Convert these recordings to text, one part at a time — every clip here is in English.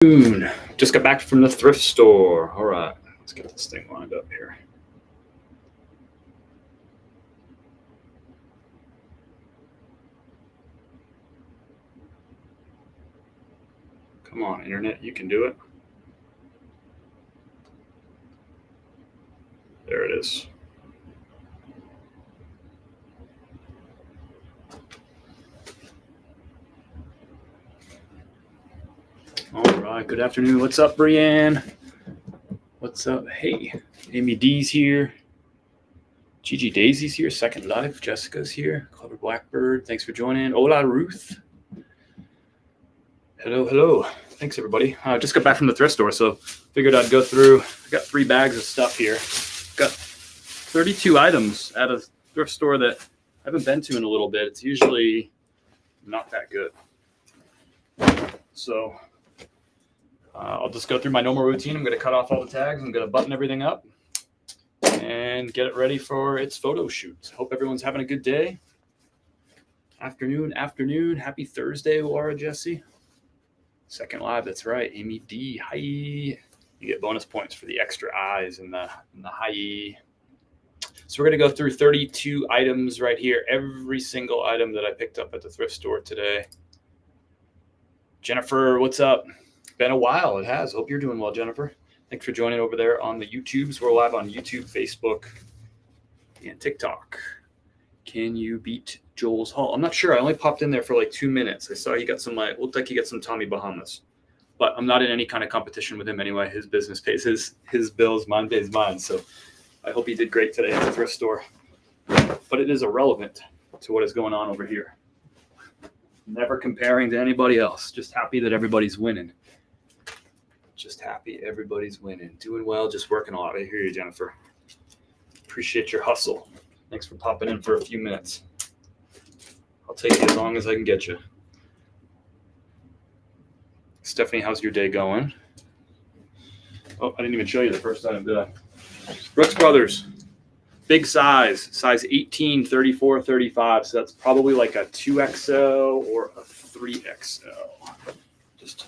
Just got back from the thrift store. All right, let's get this thing lined up here. Come on, internet, you can do it. There it is. All right, good afternoon. What's up, Brianne? What's up? Hey, Amy D's here. Gigi Daisy's here. Second Life. Jessica's here. Clever Blackbird. Thanks for joining. Hola, Ruth. Hello. Thanks, everybody. Just got back from the thrift store, so figured I'd go through. I got 3 bags of stuff here. Got 32 items at a thrift store that I haven't been to in a little bit. It's usually not that good. So I'll just go through my normal routine. I'm going to cut off all the tags. I'm going to button everything up and get it ready for its photo shoot. Hope everyone's having a good day. Afternoon. Happy Thursday, Laura Jesse. Second Live, that's right. Amy D, hi. You get bonus points for the extra eyes and the hi. So we're going to go through 32 items right here. Every single item that I picked up at the thrift store today. Jennifer, what's up? Been a while. It has. Hope you're doing well, Jennifer. Thanks for joining over there on the YouTubes. We're live on YouTube, Facebook, and TikTok. Can you beat Joel's haul? I'm not sure. I only popped in there for like 2 minutes. I saw he got some, looked like he got some Tommy Bahamas. But I'm not in any kind of competition with him anyway. His business pays his bills, mine pays mine. So I hope he did great today at the thrift store. But it is irrelevant to what is going on over here. Never comparing to anybody else. Just happy that everybody's winning. Just happy everybody's winning. Doing well, just working a lot. I hear you, Jennifer. Appreciate your hustle. Thanks for popping in for a few minutes. I'll take you as long as I can get you. Stephanie, how's your day going? Oh, I didn't even show you the first item, did I? Brooks Brothers. Big size 18, 34, 35. So that's probably like a 2XL or a 3XL. Just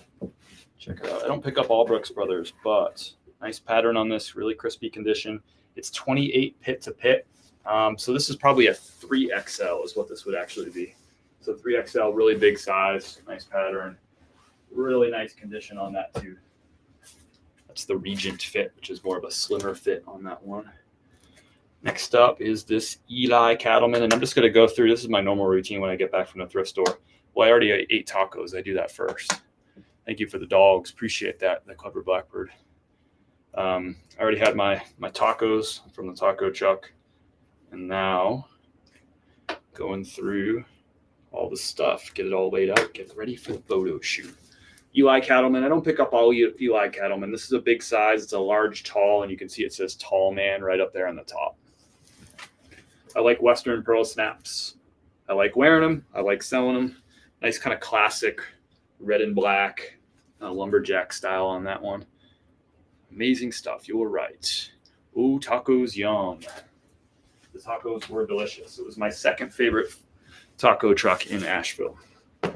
check it out. I don't pick up all Brooks Brothers, but nice pattern on this, really crispy condition. It's 28 pit to pit. So this is probably a 3XL is what this would actually be. So 3XL, really big size, nice pattern, really nice condition on that too. That's the Regent fit, which is more of a slimmer fit on that one. Next up is this Eli Cattleman, and I'm just going to go through. This is my normal routine when I get back from the thrift store. Well, I already ate tacos. I do that first. Thank you for the dogs. Appreciate that, the Clever Blackbird. I already had my tacos from the taco truck. And now going through all the stuff, get it all laid out, get ready for the photo shoot. Eli Cattleman. I don't pick up all Eli Cattleman. This is a big size. It's a large, tall, and you can see it says tall man right up there on the top. I like Western Pearl Snaps. I like wearing them. I like selling them. Nice kind of classic red and black lumberjack style on that one. Amazing stuff. You were right. Ooh, tacos, yum. The tacos were delicious. It was my second favorite taco truck in Asheville. I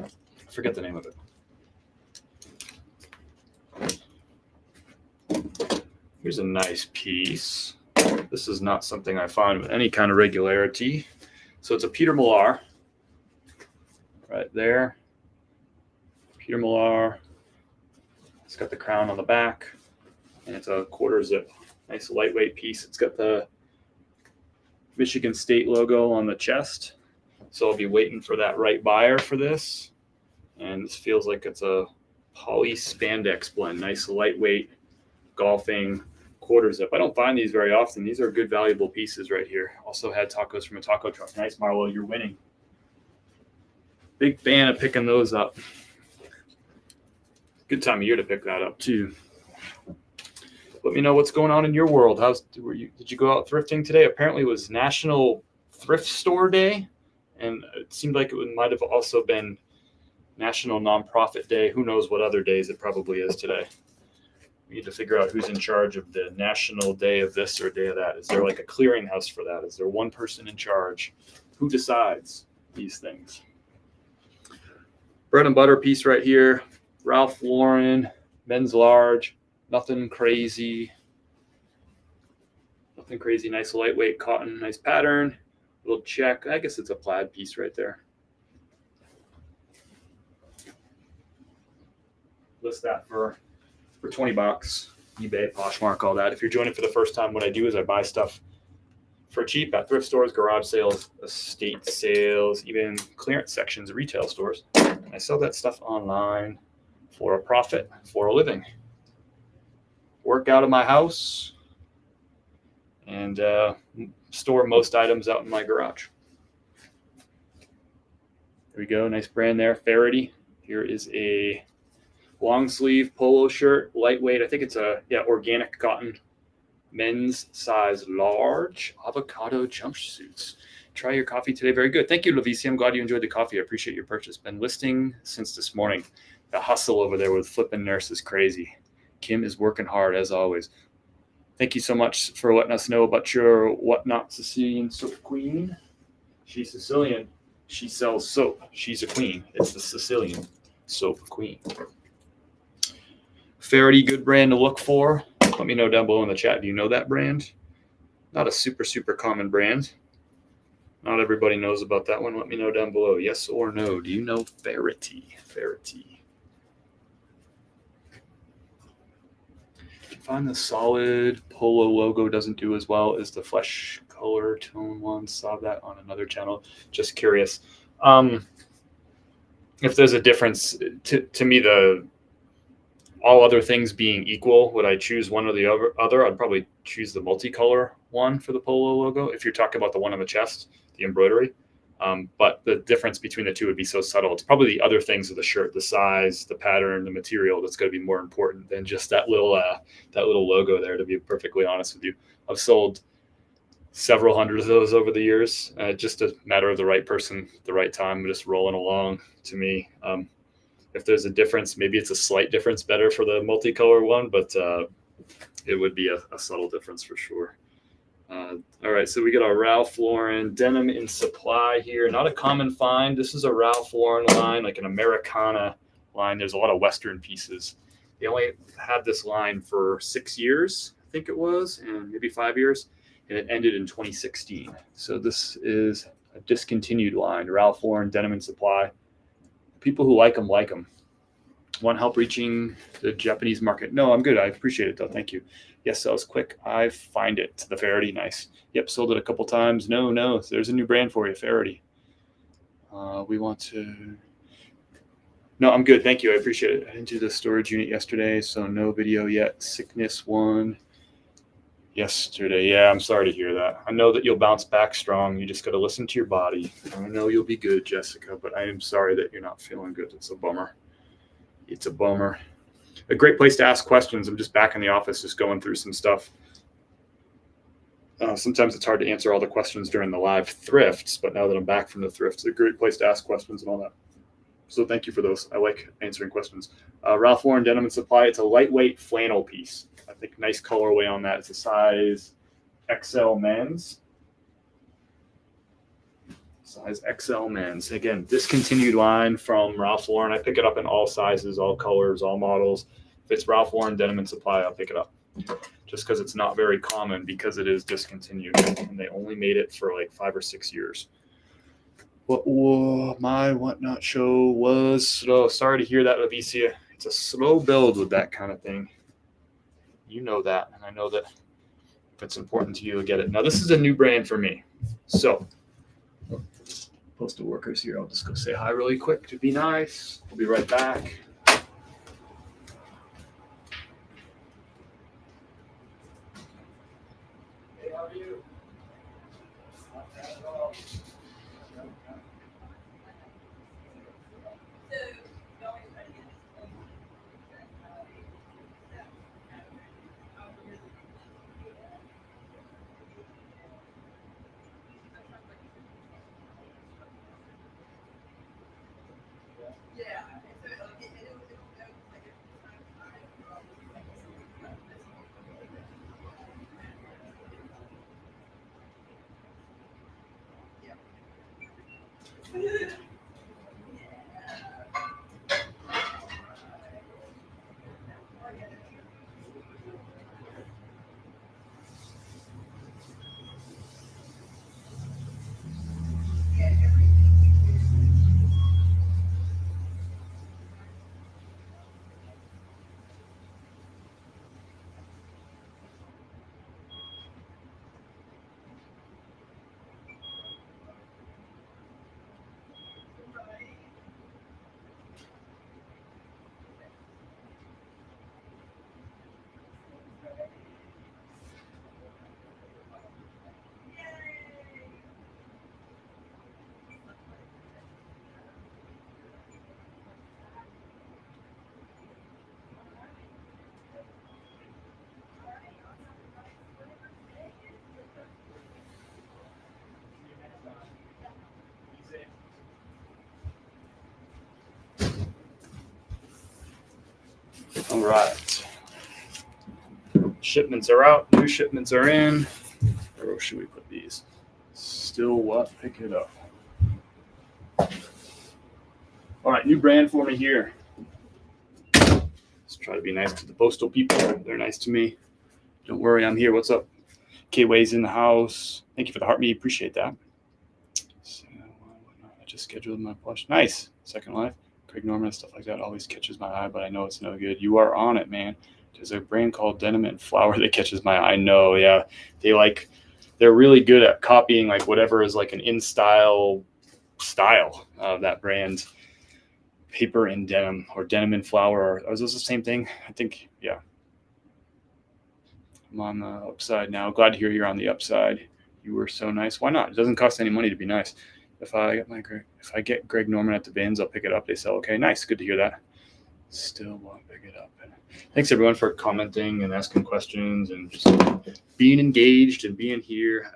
forget the name of it. Here's a nice piece. This is not something I find with any kind of regularity. So it's a Peter Millar right there. Peter Millar. It's got the crown on the back, and it's a quarter zip. Nice lightweight piece. It's got the Michigan State logo on the chest. So I'll be waiting for that right buyer for this. And this feels like it's a poly spandex blend. Nice lightweight golfing quarter zip. I don't find these very often. These are good valuable pieces right here. Also had tacos from a taco truck. Nice, Marlo, you're winning. Big fan of picking those up. Good time of year to pick that up too. Let me know what's going on in your world. Did you go out thrifting today? Apparently it was National Thrift Store Day, and it seemed like it might have also been National Nonprofit Day. Who knows what other days it probably is today. We need to figure out who's in charge of the national day of this or day of that. Is there like a clearinghouse for that? Is there one person in charge? Who decides these things? Bread and butter piece right here. Ralph Lauren Men's large, nothing crazy. Nothing crazy. Nice lightweight cotton, nice pattern. Little check. I guess it's a plaid piece right there. List that for $20. eBay, Poshmark, all that. If you're joining for the first time, what I do is I buy stuff for cheap at thrift stores, garage sales, estate sales, even clearance sections, retail stores. I sell that stuff online for a profit, for a living. Work out of my house and store most items out in my garage. There we go. Nice brand there. Faraday. Here is a long sleeve polo shirt, lightweight. I think it's a organic cotton. Men's size large avocado jumpsuits. Try your coffee today. Very good. Thank you, Lavisi. I'm glad you enjoyed the coffee. I appreciate your purchase. Been listing since this morning. The hustle over there with flipping nurse is crazy. Kim is working hard as always. Thank you so much for letting us know about your whatnot Sicilian soap queen. She's Sicilian. She sells soap. She's a queen. It's the Sicilian soap queen. Faraday, good brand to look for. Let me know down below in the chat. Do you know that brand? Not a super common brand. Not everybody knows about that one. Let me know down below. Yes or no. Do you know Faraday? Faraday. Find the solid polo logo doesn't do as well as the flesh color tone one. Saw that on another channel. Just curious. If there's a difference, to me, all other things being equal, would I choose one or the other? I'd probably choose the multicolor one for the polo logo. If you're talking about the one on the chest, the embroidery. But the difference between the two would be so subtle. It's probably the other things of the shirt, the size, the pattern, the material that's going to be more important than just that little logo there, to be perfectly honest with you. I've sold several hundred of those over the years. Just a matter of the right person, the right time, just rolling along to me. If there's a difference, maybe it's a slight difference better for the multicolor one, but it would be a subtle difference for sure. All right, so we got our Ralph Lauren denim in supply here. Not a common find. This is a Ralph Lauren line, like an Americana line. There's a lot of Western pieces. They only had this line for 6 years, I think it was, and maybe 5 years, and it ended in 2016. So this is a discontinued line, Ralph Lauren denim in supply. People who like them like them. Want help reaching the Japanese market? No, I'm good. I appreciate it though. Thank you. Yes, sells quick. I find it. The Faraday, nice. Yep, sold it a couple times. No. There's a new brand for you, Faraday. We want to. No, I'm good. Thank you. I appreciate it. I didn't do the storage unit yesterday, so no video yet. Sickness one yesterday. Yeah, I'm sorry to hear that. I know that you'll bounce back strong. You just got to listen to your body. I know you'll be good, Jessica, but I am sorry that you're not feeling good. It's a bummer. It's a bummer. A great place to ask questions. I'm just back in the office, just going through some stuff. Sometimes it's hard to answer all the questions during the live thrifts, but now that I'm back from the thrifts, it's a great place to ask questions and all that. So thank you for those. I like answering questions. Ralph Lauren denim and supply. It's a lightweight flannel piece. I think nice colorway on that. It's a size XL men's. Size XL men's. Again, discontinued line from Ralph Lauren. I pick it up in all sizes, all colors, all models. If it's Ralph Lauren denim and supply, I'll pick it up. Just because it's not very common, because it is discontinued. And they only made it for like 5 or 6 years. My whatnot show was slow. Sorry to hear that, Avicia. It's a slow build with that kind of thing. You know that, and I know that if it's important to you, you'll get it. Now, this is a new brand for me. So, postal workers here. I'll just go say hi really quick to be nice. We'll be right back. Hey, how are you? Not bad at all. All right. Shipments are out. New shipments are in. Where should we put these? Still what? Pick it up. All right, new brand for me here. Let's try to be nice to the postal people. They're nice to me. Don't worry, I'm here. What's up? K-Way's in the house. Thank you for the heart me. Appreciate that. So, I just scheduled my plush. Nice. Second Life. Craig Norman and stuff like that always catches my eye, but I know it's no good. You are on it, man. There's a brand called Denim and Flower that catches my eye. I know, yeah. They're really good at copying like whatever is like an in-style of that brand. Paper and denim, or denim and flower. Are those the same thing? I think, yeah. I'm on the upside now. Glad to hear you're on the upside. You were so nice. Why not? It doesn't cost any money to be nice. If I get Greg Norman at the bins, I'll pick it up. They sell. Okay, nice. Good to hear that. Still won't pick it up. Thanks everyone for commenting and asking questions and just being engaged and being here.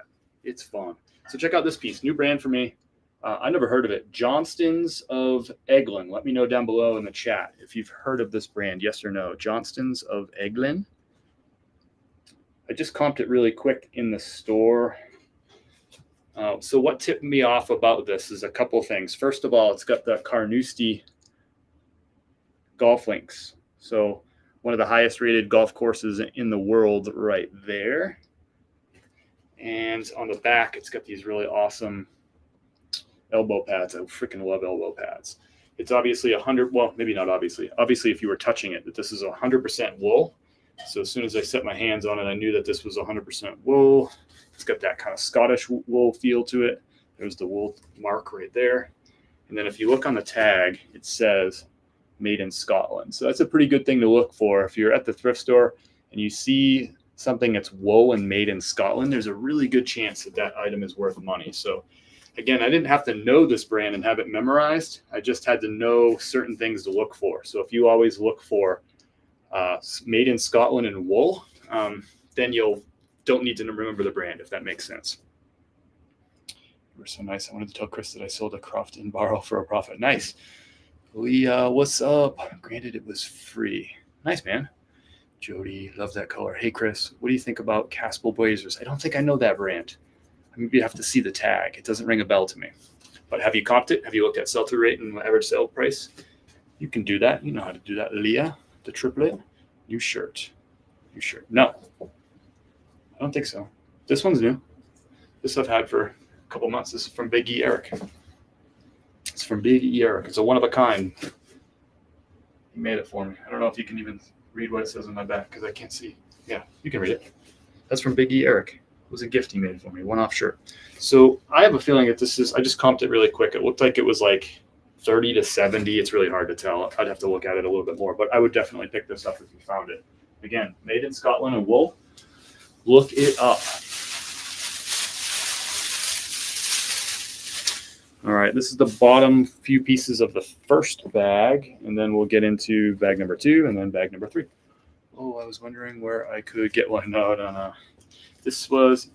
It's fun. So check out this piece. New brand for me. I never heard of it. Johnston's of Eglin. Let me know down below in the chat if you've heard of this brand. Yes or no. Johnston's of Eglin. I just comped it really quick in the store. So what tipped me off about this is a couple things. First of all, it's got the Carnoustie golf links. So one of the highest rated golf courses in the world right there. And on the back, it's got these really awesome elbow pads. I freaking love elbow pads. It's obviously 100, well, maybe not obviously. Obviously, if you were touching it, that this is 100% wool. So as soon as I set my hands on it, I knew that this was 100% wool. It's got that kind of Scottish wool feel to it. There's the wool mark right there. And then if you look on the tag, it says made in Scotland. So that's a pretty good thing to look for. If you're at the thrift store and you see something that's wool and made in Scotland, there's a really good chance that that item is worth money. So again, I didn't have to know this brand and have it memorized. I just had to know certain things to look for. So if you always look for made in Scotland and wool, then you don't need to remember the brand, if that makes sense. You were so nice. I wanted to tell Chris that I sold a Croft and Barrel for a profit. Nice. Leah, what's up? Granted, it was free. Nice, man. Jody, love that color. Hey, Chris, what do you think about Caspel Blazers? I don't think I know that brand. Maybe you have to see the tag. It doesn't ring a bell to me. But have you comped it? Have you looked at sell-through rate and average sale price? You can do that. You know how to do that. Leah, the triplet. New shirt. No. I don't think so. This one's new. This I've had for a couple months. This is from Big E Eric. It's from Big E Eric. It's a one-of-a-kind. He made it for me. I don't know if you can even read what it says on my back because I can't see. Yeah, you can read it. That's from Big E Eric. It was a gift he made for me, one-off shirt. So I have a feeling that this is, I just comped it really quick. It looked like it was like 30 to 70. It's really hard to tell. I'd have to look at it a little bit more, but I would definitely pick this up if you found it. Again, made in Scotland and wool. Look it up. All right, this is the bottom few pieces of the first bag, and then we'll get into bag number 2 and then bag number 3. Oh, I was wondering where I could get one. No. This was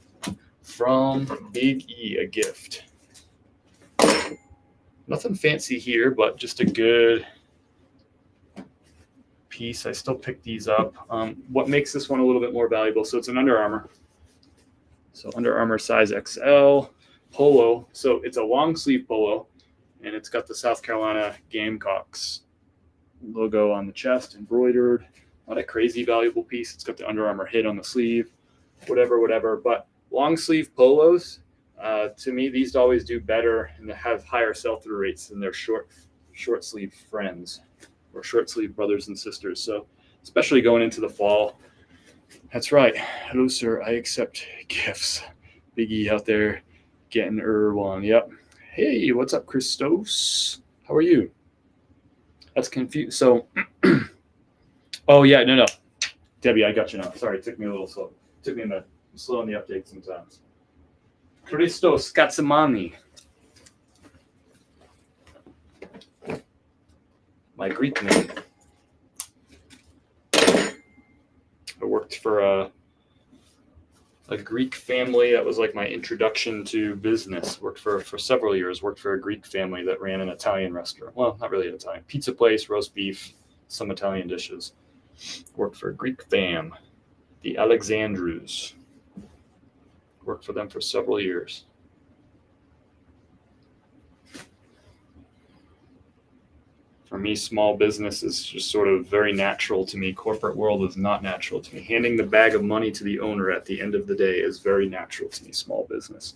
from Big E, a gift. Nothing fancy here, but just a good piece. I still pick these up. What makes this one a little bit more valuable? So it's an Under Armour. So Under Armour size XL polo. So it's a long sleeve polo, and it's got the South Carolina Gamecocks logo on the chest, embroidered. Not a crazy valuable piece. It's got the Under Armour hit on the sleeve, whatever. But long sleeve polos, to me, these always do better and have higher sell-through rates than their short sleeve friends or short sleeve brothers and sisters. So especially going into the fall. That's right. Hello, sir. I accept gifts. Big E out there getting one. Yep. Hey, what's up, Christos? How are you? That's confused. So, oh yeah, no. Debbie, I got you now. Sorry, it took me a little slow. It took me a minute. I'm slow on the update sometimes. Christos Katsamani. My Greek name. I worked for a Greek family. That was like my introduction to business. Worked for several years. Worked for a Greek family that ran an Italian restaurant. Well, not really an Italian. Pizza place, roast beef, some Italian dishes. Worked for a Greek fam, the Alexandrus. Worked for them for several years. For me, small business is just sort of very natural to me. Corporate world is not natural to me. Handing the bag of money to the owner at the end of the day is very natural to me, small business.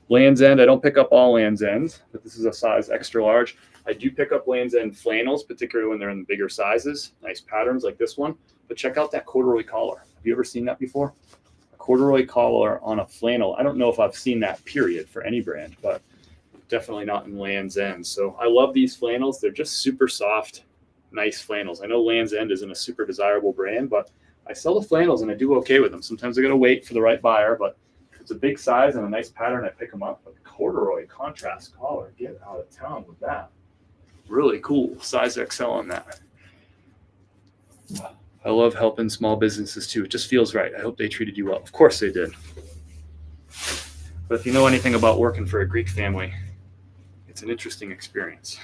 Land's End, I don't pick up all Land's Ends, but this is a size extra large. I do pick up Land's End flannels, particularly when they're in the bigger sizes, nice patterns like this one. But check out that corduroy collar. Have you ever seen that before? A corduroy collar on a flannel. I don't know if I've seen that period for any brand, but definitely not in Land's End. So I love these flannels. They're just super soft, nice flannels. I know Land's End isn't a super desirable brand, but I sell the flannels and I do okay with them. Sometimes I got to wait for the right buyer, but if it's a big size and a nice pattern, I pick them up. But corduroy contrast collar, get out of town with that. Really cool. Size XL on that. I love helping small businesses too. It just feels right. I hope they treated you well. Of course they did. But if you know anything about working for a Greek family, it's an interesting experience.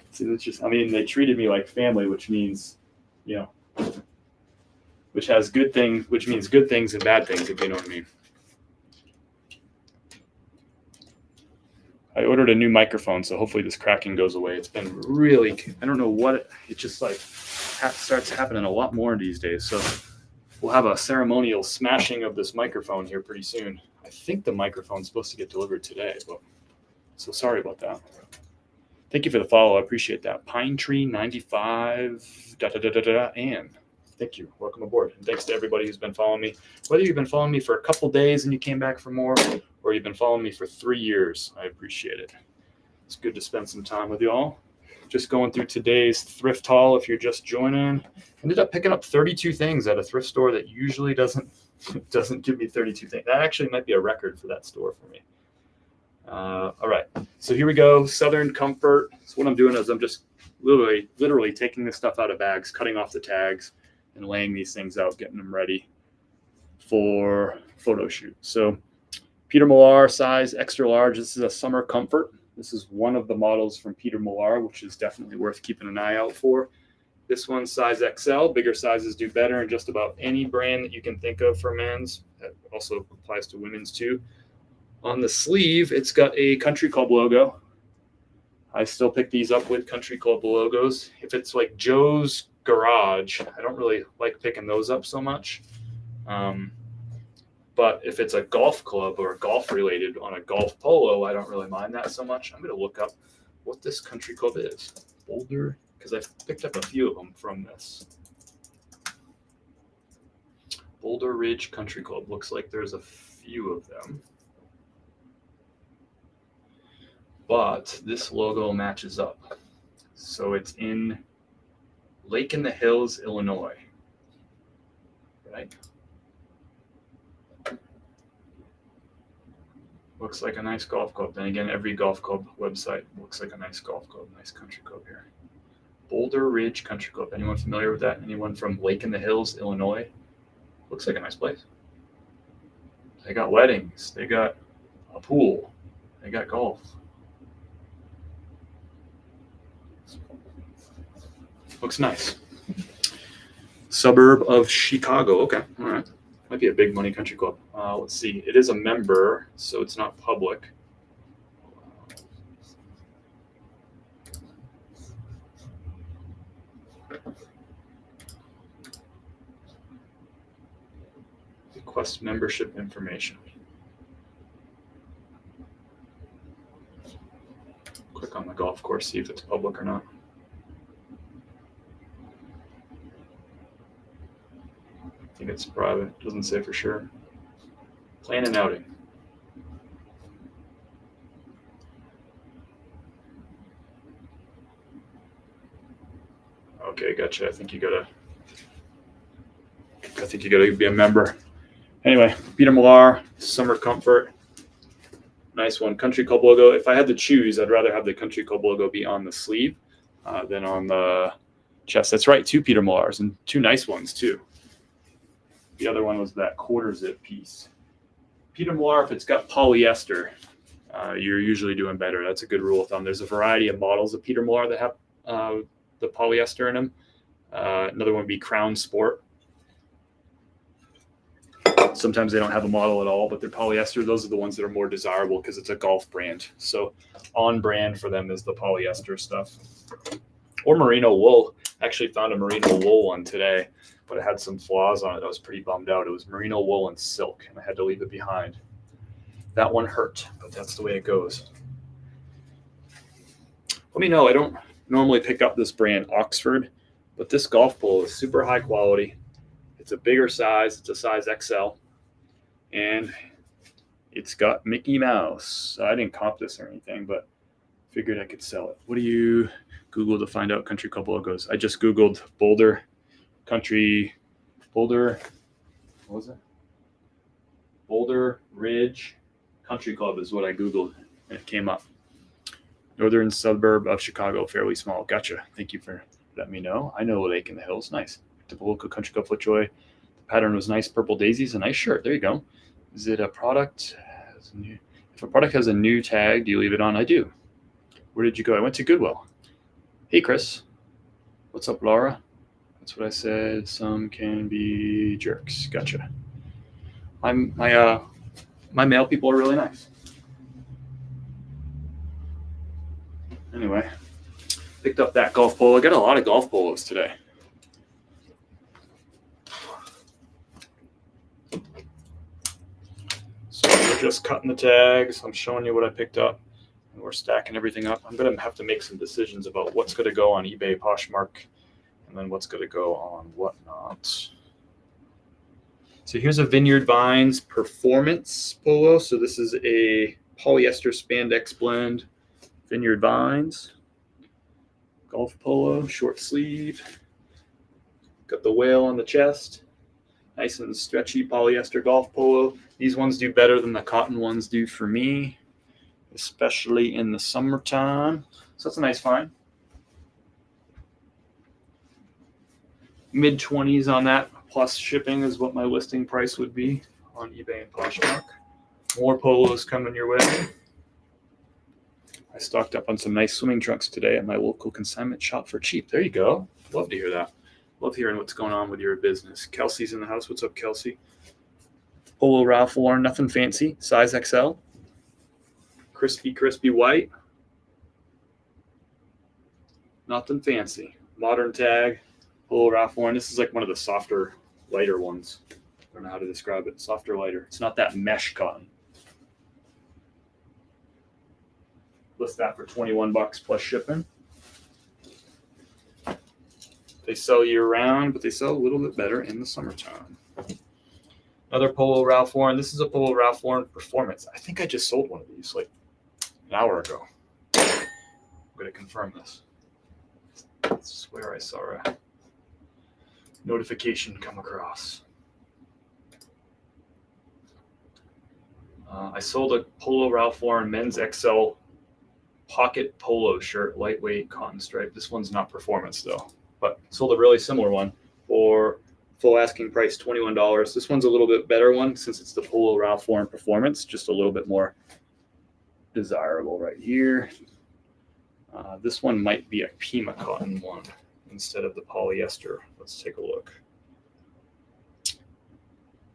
It's an interesting, I mean, they treated me like family, which means, you know, which has good things, which means good things and bad things, if you know what I mean. I ordered a new microphone, so hopefully this cracking goes away. It's been really, I don't know what, it just like starts happening a lot more these days. So we'll have a ceremonial smashing of this microphone here pretty soon. I think the microphone's supposed to get delivered today, but so sorry about that. Thank you for the follow. I appreciate that. Pine Tree 95 and thank you. Welcome aboard. And thanks to everybody who's been following me. Whether you've been following me for a couple days and you came back for more, or you've been following me for 3 years, I appreciate it. It's good to spend some time with y'all. Just going through today's thrift haul. If you're just joining, ended up picking up 32 things at a thrift store that usually doesn't give me 32 things. That actually might be a record for that store for me. All right, so here we go. Southern Comfort. So what I'm doing is I'm just literally taking this stuff out of bags, cutting off the tags, and laying these things out, getting them ready for photo shoot. So Peter Millar, size extra large. This is a Summer Comfort. This is one of the models from Peter Millar, which is definitely worth keeping an eye out for. This one's size XL. Bigger sizes do better in just about any brand that you can think of for men's. That also applies to women's too. On the sleeve, it's got a Country Club logo. I still pick these up with Country Club logos. If it's like Joe's Garage, I don't really like picking those up so much. But if it's a golf club or golf related on a golf polo, I don't really mind that so much. I'm going to look up what this Country Club is. Boulder, because I've picked up a few of them from this. Boulder Ridge Country Club. Looks like there's a few of them. But this logo matches up. So it's in Lake in the Hills, Illinois. Right? Looks like a nice golf club. Then again, every golf club website looks like a nice golf club, nice country club here. Boulder Ridge Country Club. Anyone familiar with that? Anyone from Lake in the Hills, Illinois? Looks like a nice place. They got weddings. They got a pool. They got golf. Looks nice. Suburb of Chicago. Okay, all right. Might be a big money country club. Let's see. It is a member, so it's not public. Request membership information. Click on the golf course, see if it's public or not. I think it's private. Doesn't say for sure. Plan an outing. Okay, gotcha. I think you gotta be a member. Anyway, Peter Millar, Summer Comfort. Nice one. Country Club logo. If I had to choose, I'd rather have the Country Club logo be on the sleeve than on the chest. That's right, two Peter Millars and two nice ones too. The other one was that quarter zip piece. Peter Millar, if it's got polyester, you're usually doing better. That's a good rule of thumb. There's a variety of models of Peter Millar that have the polyester in them. Another one would be Crown Sport. Sometimes they don't have a model at all, but they're polyester. Those are the ones that are more desirable because it's a golf brand. So on brand for them is the polyester stuff. Or merino wool. I actually found a merino wool one today, but it had some flaws on it. I was pretty bummed out. It was merino wool and silk, and I had to leave it behind. That one hurt, but that's the way it goes. Let me know. I don't normally pick up this brand Oxford, but this golf polo is super high quality. It's a bigger size. It's a size XL. And it's got Mickey Mouse. I didn't comp this or anything, but figured I could sell it. What do you Google to find out country club logos? I just Googled Boulder Country, Boulder, what was it? Boulder Ridge Country Club is what I Googled, and it came up. Northern suburb of Chicago, fairly small. Gotcha. Thank you for letting me know. I know a lake in the hills. Nice. The local country club FootJoy. The pattern was nice. Purple daisies, a nice shirt. There you go. Is it a product? If a product has a new tag, do you leave it on? I do. Where did you go? I went to Goodwill. Hey, Chris. What's up, Laura? That's what I said. Some can be jerks. Gotcha. My male people are really nice. Anyway, picked up that golf polo. I got a lot of golf polos today. So we're just cutting the tags. I'm showing you what I picked up, and we're stacking everything up. I'm going to have to make some decisions about what's going to go on eBay, Poshmark, and then what's going to go on whatnot. So here's a Vineyard Vines Performance polo. So this is a polyester spandex blend. Vineyard Vines. Golf polo, short sleeve. Got the whale on the chest. Nice and stretchy polyester golf polo. These ones do better than the cotton ones do for me, especially in the summertime. So that's a nice find. Mid-20s on that, plus shipping is what my listing price would be on eBay and Poshmark. More polos coming your way. I stocked up on some nice swimming trunks today at my local consignment shop for cheap. There you go. Love to hear that. Love hearing what's going on with your business. Kelsey's in the house. What's up, Kelsey? Polo Ralph Lauren, nothing fancy. Size XL. Crispy white. Nothing fancy. Modern tag. Polo Ralph Lauren. This is like one of the softer, lighter ones. I don't know how to describe it. Softer, lighter. It's not that mesh cotton. List that for $21 plus shipping. They sell year-round, but they sell a little bit better in the summertime. Another Polo Ralph Lauren. This is a Polo Ralph Lauren Performance. I think I just sold one of these like an hour ago. I'm going to confirm this. I swear I saw a notification come across. I sold a Polo Ralph Lauren Men's XL pocket polo shirt, lightweight cotton stripe. This one's not performance though, but sold a really similar one for full asking price, $21. This one's a little bit better one since it's the Polo Ralph Lauren Performance, just a little bit more desirable right here. This one might be a Pima cotton one instead of the polyester. Let's take a look.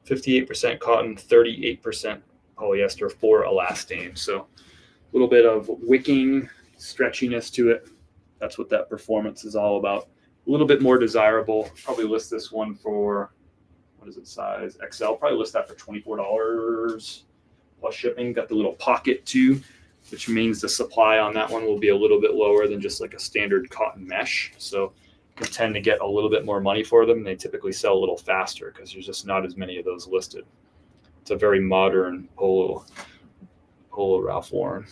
58% cotton, 38% polyester, for elastane. So a little bit of wicking, stretchiness to it. That's what that performance is all about. A little bit more desirable. Probably list this one for, what is it, size XL? Probably list that for $24 plus shipping. Got the little pocket too, which means the supply on that one will be a little bit lower than just like a standard cotton mesh. So you can tend to get a little bit more money for them. They typically sell a little faster because there's just not as many of those listed. It's a very modern Polo Ralph Lauren.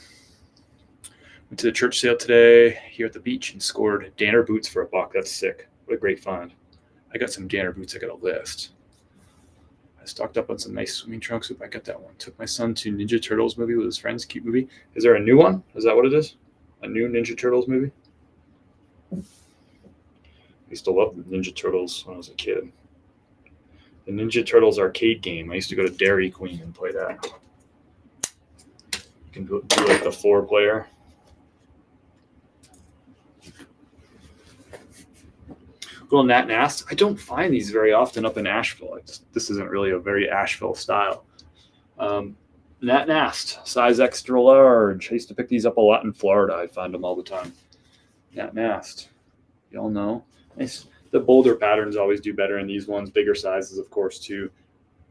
Went to the church sale today here at the beach and scored Danner boots for $1. That's sick. What a great find. I got some Danner boots I got to list. I stocked up on some nice swimming trunks. If I got that one. Took my son to Ninja Turtles movie with his friends. Cute movie. Is there a new one? Is that what it is? A new Ninja Turtles movie? I used to love the Ninja Turtles when I was a kid. The Ninja Turtles arcade game. I used to go to Dairy Queen and play that. You can do like the 4-player. Little Nat Nast. I don't find these very often up in Asheville. This isn't really a very Asheville style. Nat Nast, size extra large. I used to pick these up a lot in Florida. I find them all the time. Nat Nast. Y'all know. Nice. The bolder patterns always do better in these ones. Bigger sizes, of course, too.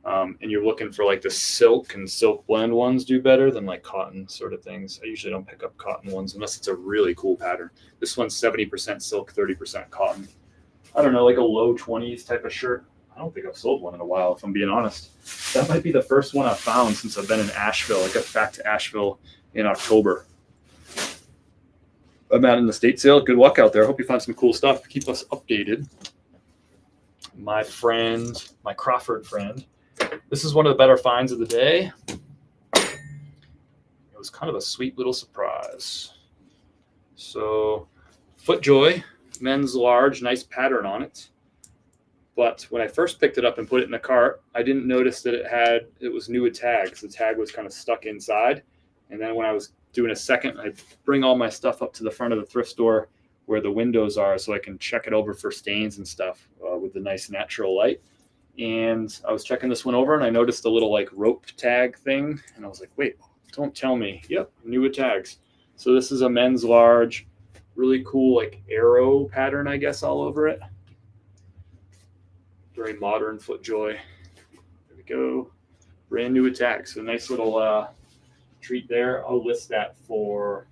And you're looking for like the silk and silk blend ones do better than like cotton sort of things. I usually don't pick up cotton ones unless it's a really cool pattern. This one's 70% silk, 30% cotton. I don't know, like a low 20s type of shirt. I don't think I've sold one in a while, if I'm being honest. That might be the first one I've found since I've been in Asheville. I got back to Asheville in October. I'm out in the state sale. Good luck out there. I hope you find some cool stuff. Keep us updated. My friend, my Crawford friend, this is one of the better finds of the day. It was kind of a sweet little surprise. So, FootJoy, men's large, nice pattern on it. But when I first picked it up and put it in the cart, I didn't notice that it was new with tags. The tag was kind of stuck inside. And then when I was doing a second, I bring all my stuff up to the front of the thrift store where the windows are so I can check it over for stains and stuff with the nice natural light. And I was checking this one over and I noticed a little like rope tag thing. And I was like, wait, don't tell me. Yep, new with tags. So this is a men's large, really cool like arrow pattern, I guess, all over it. Very modern FootJoy. There we go. Brand new with tags. So nice little treat there. I'll list that for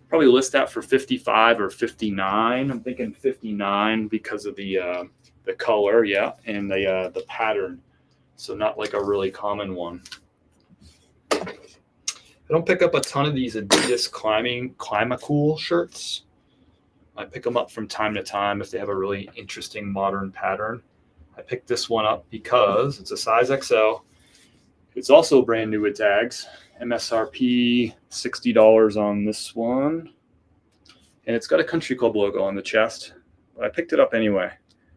probably list that for 55 or 59. I'm thinking 59 because of the color, yeah, and the pattern. So not like a really common one. I don't pick up a ton of these Adidas Climacool shirts. I pick them up from time to time if they have a really interesting modern pattern. I picked this one up because it's a size XL. It's also brand new with tags. MSRP $60 on this one. And it's got a country club logo on the chest. But I picked it up anyway.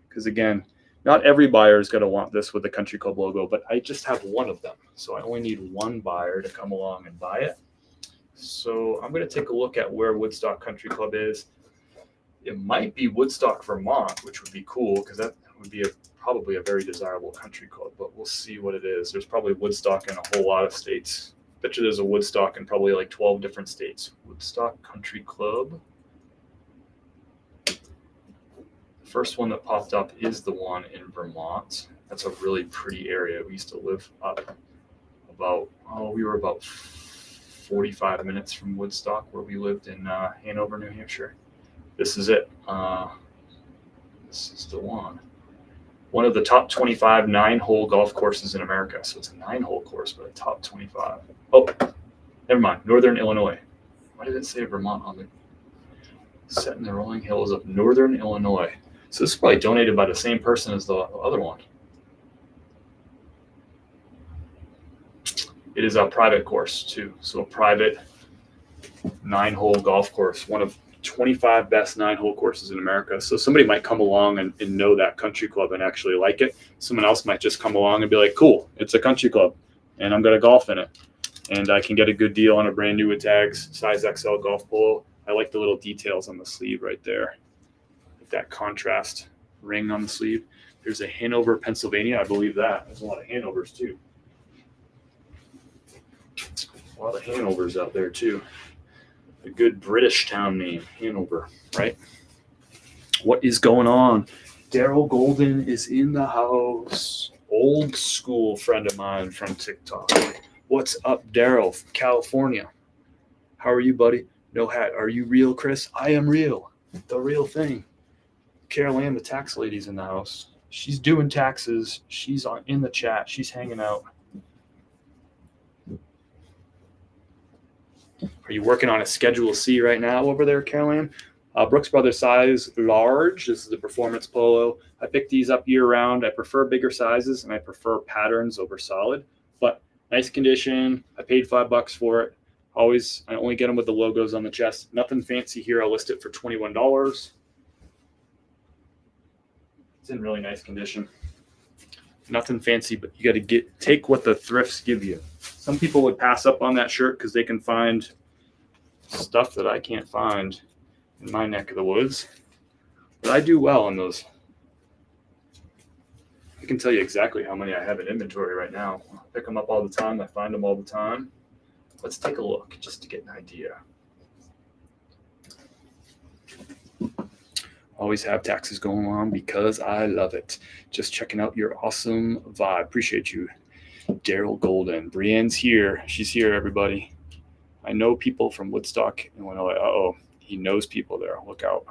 Because again, not every buyer is going to want this with the country club logo, but I just have one of them. So I only need one buyer to come along and buy it. So I'm going to take a look at where Woodstock Country Club is. It might be Woodstock, Vermont, which would be cool because that would be probably a very desirable country club, but we'll see what it is. There's probably Woodstock in a whole lot of states. Bet you there's a Woodstock in probably like 12 different states. Woodstock Country Club. The first one that popped up is the one in Vermont. That's a really pretty area. We used to live up we were about 45 minutes from Woodstock where we lived in Hanover, New Hampshire. This is it. This is the one. One of the top 25 9-hole golf courses in America. So it's a 9-hole course, but a top 25. Oh, never mind. Northern Illinois. Why did it say Vermont on the set in the rolling hills of Northern Illinois? So this is probably donated by the same person as the other one. It is a private course too. So a private 9-hole golf course. One of 25 best 9-hole courses in America. So somebody might come along and know that country club and actually like it. Someone else might just come along and be like, cool, it's a country club and I'm going to golf in it. And I can get a good deal on a brand new with tags, size XL golf polo. I like the little details on the sleeve right there. With that contrast ring on the sleeve. There's a Hanover, Pennsylvania. I believe that. There's a lot of Hanovers too. A lot of Hanovers out there too. A good British town name, Hanover, right? What is going on? Daryl Golden is in the house. Old school friend of mine from TikTok. What's up, Daryl from California? How are you, buddy? No hat. Are you real, Chris? I am real. The real thing. Carol Ann, the tax lady's in the house. She's doing taxes. She's in the chat. She's hanging out. Are you working on a Schedule C right now over there, Caroline? Brooks Brothers size large. This is the performance polo. I pick these up year round. I prefer bigger sizes and I prefer patterns over solid, but nice condition. I paid $5 for it. I only get them with the logos on the chest. Nothing fancy here. I'll list it for $21. It's in really nice condition. Nothing fancy, but you got to take what the thrifts give you. Some people would pass up on that shirt because they can find stuff that I can't find in my neck of the woods. But I do well on those. I can tell you exactly how many I have in inventory right now. I pick them up all the time. I find them all the time. Let's take a look just to get an idea. Always have taxes going on because I love it. Just checking out your awesome vibe. Appreciate you. Daryl Golden. Brienne's here. She's here, everybody. I know people from Woodstock, Illinois. Uh-oh. He knows people there. Look out.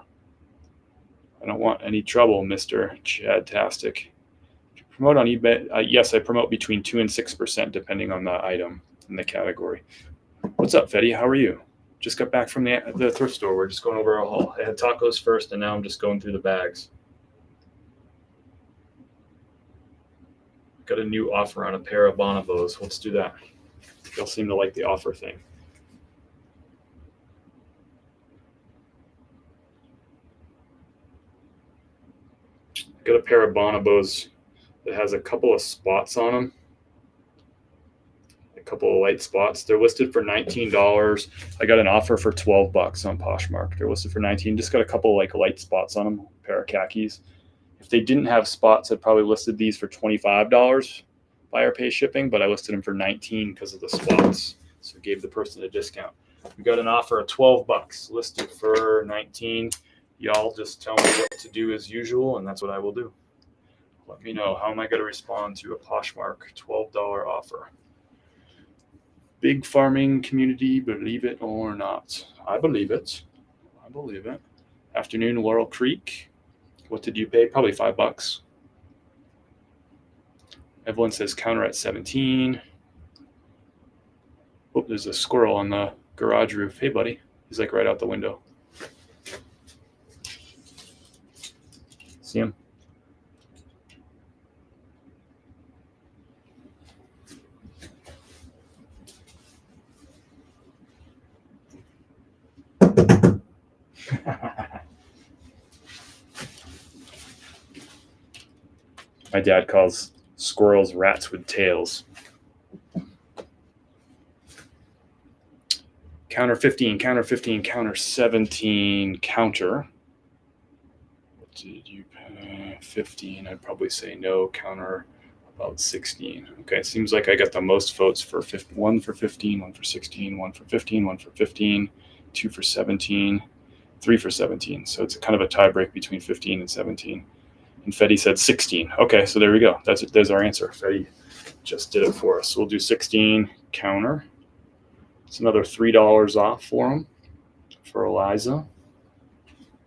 I don't want any trouble, Mr. Chadtastic. Promote on eBay. Yes, I promote between 2 and 6% depending on the item and the category. What's up, Fetty? How are you? Just got back from the thrift store. We're just going over our haul. I had tacos first, and now I'm just going through the bags. Got a new offer on a pair of bonobos. Let's do that. They'll seem to like the offer thing. Got a pair of bonobos that has a couple of spots on them. A couple of light spots. They're listed for $19. I got an offer for $12 on Poshmark. They're listed for $19. Just got a couple of like light spots on them. A pair of khakis. If they didn't have spots, I'd probably listed these for $25. Buyer pay shipping, but I listed them for $19 because of the spots. So gave the person a discount. We got an offer of $12 listed for $19. Y'all just tell me what to do as usual, and that's what I will do. Let me know. How am I going to respond to a Poshmark $12 offer? Big farming community, believe it or not. I believe it. I believe it. Afternoon, Laurel Creek. What did you pay? Probably $5. Evelyn says counter at 17. Oh, there's a squirrel on the garage roof. Hey, buddy. He's like right out the window. See him? My dad calls squirrels rats with tails. Counter 15, counter 15, counter 17, counter. What did you pay? 15. I'd probably say no. Counter about 16. Okay, seems like I got the most votes for 15, 1 for 15, 1 for 16, 1 for 15, 1 for 15, 2 for 17, 3 for 17. So it's kind of a tie break between 15 and 17. And Fetty said 16. Okay, so there we go. There's our answer. Fetty just did it for us. So we'll do 16 counter. It's another $3 off for him, for Eliza.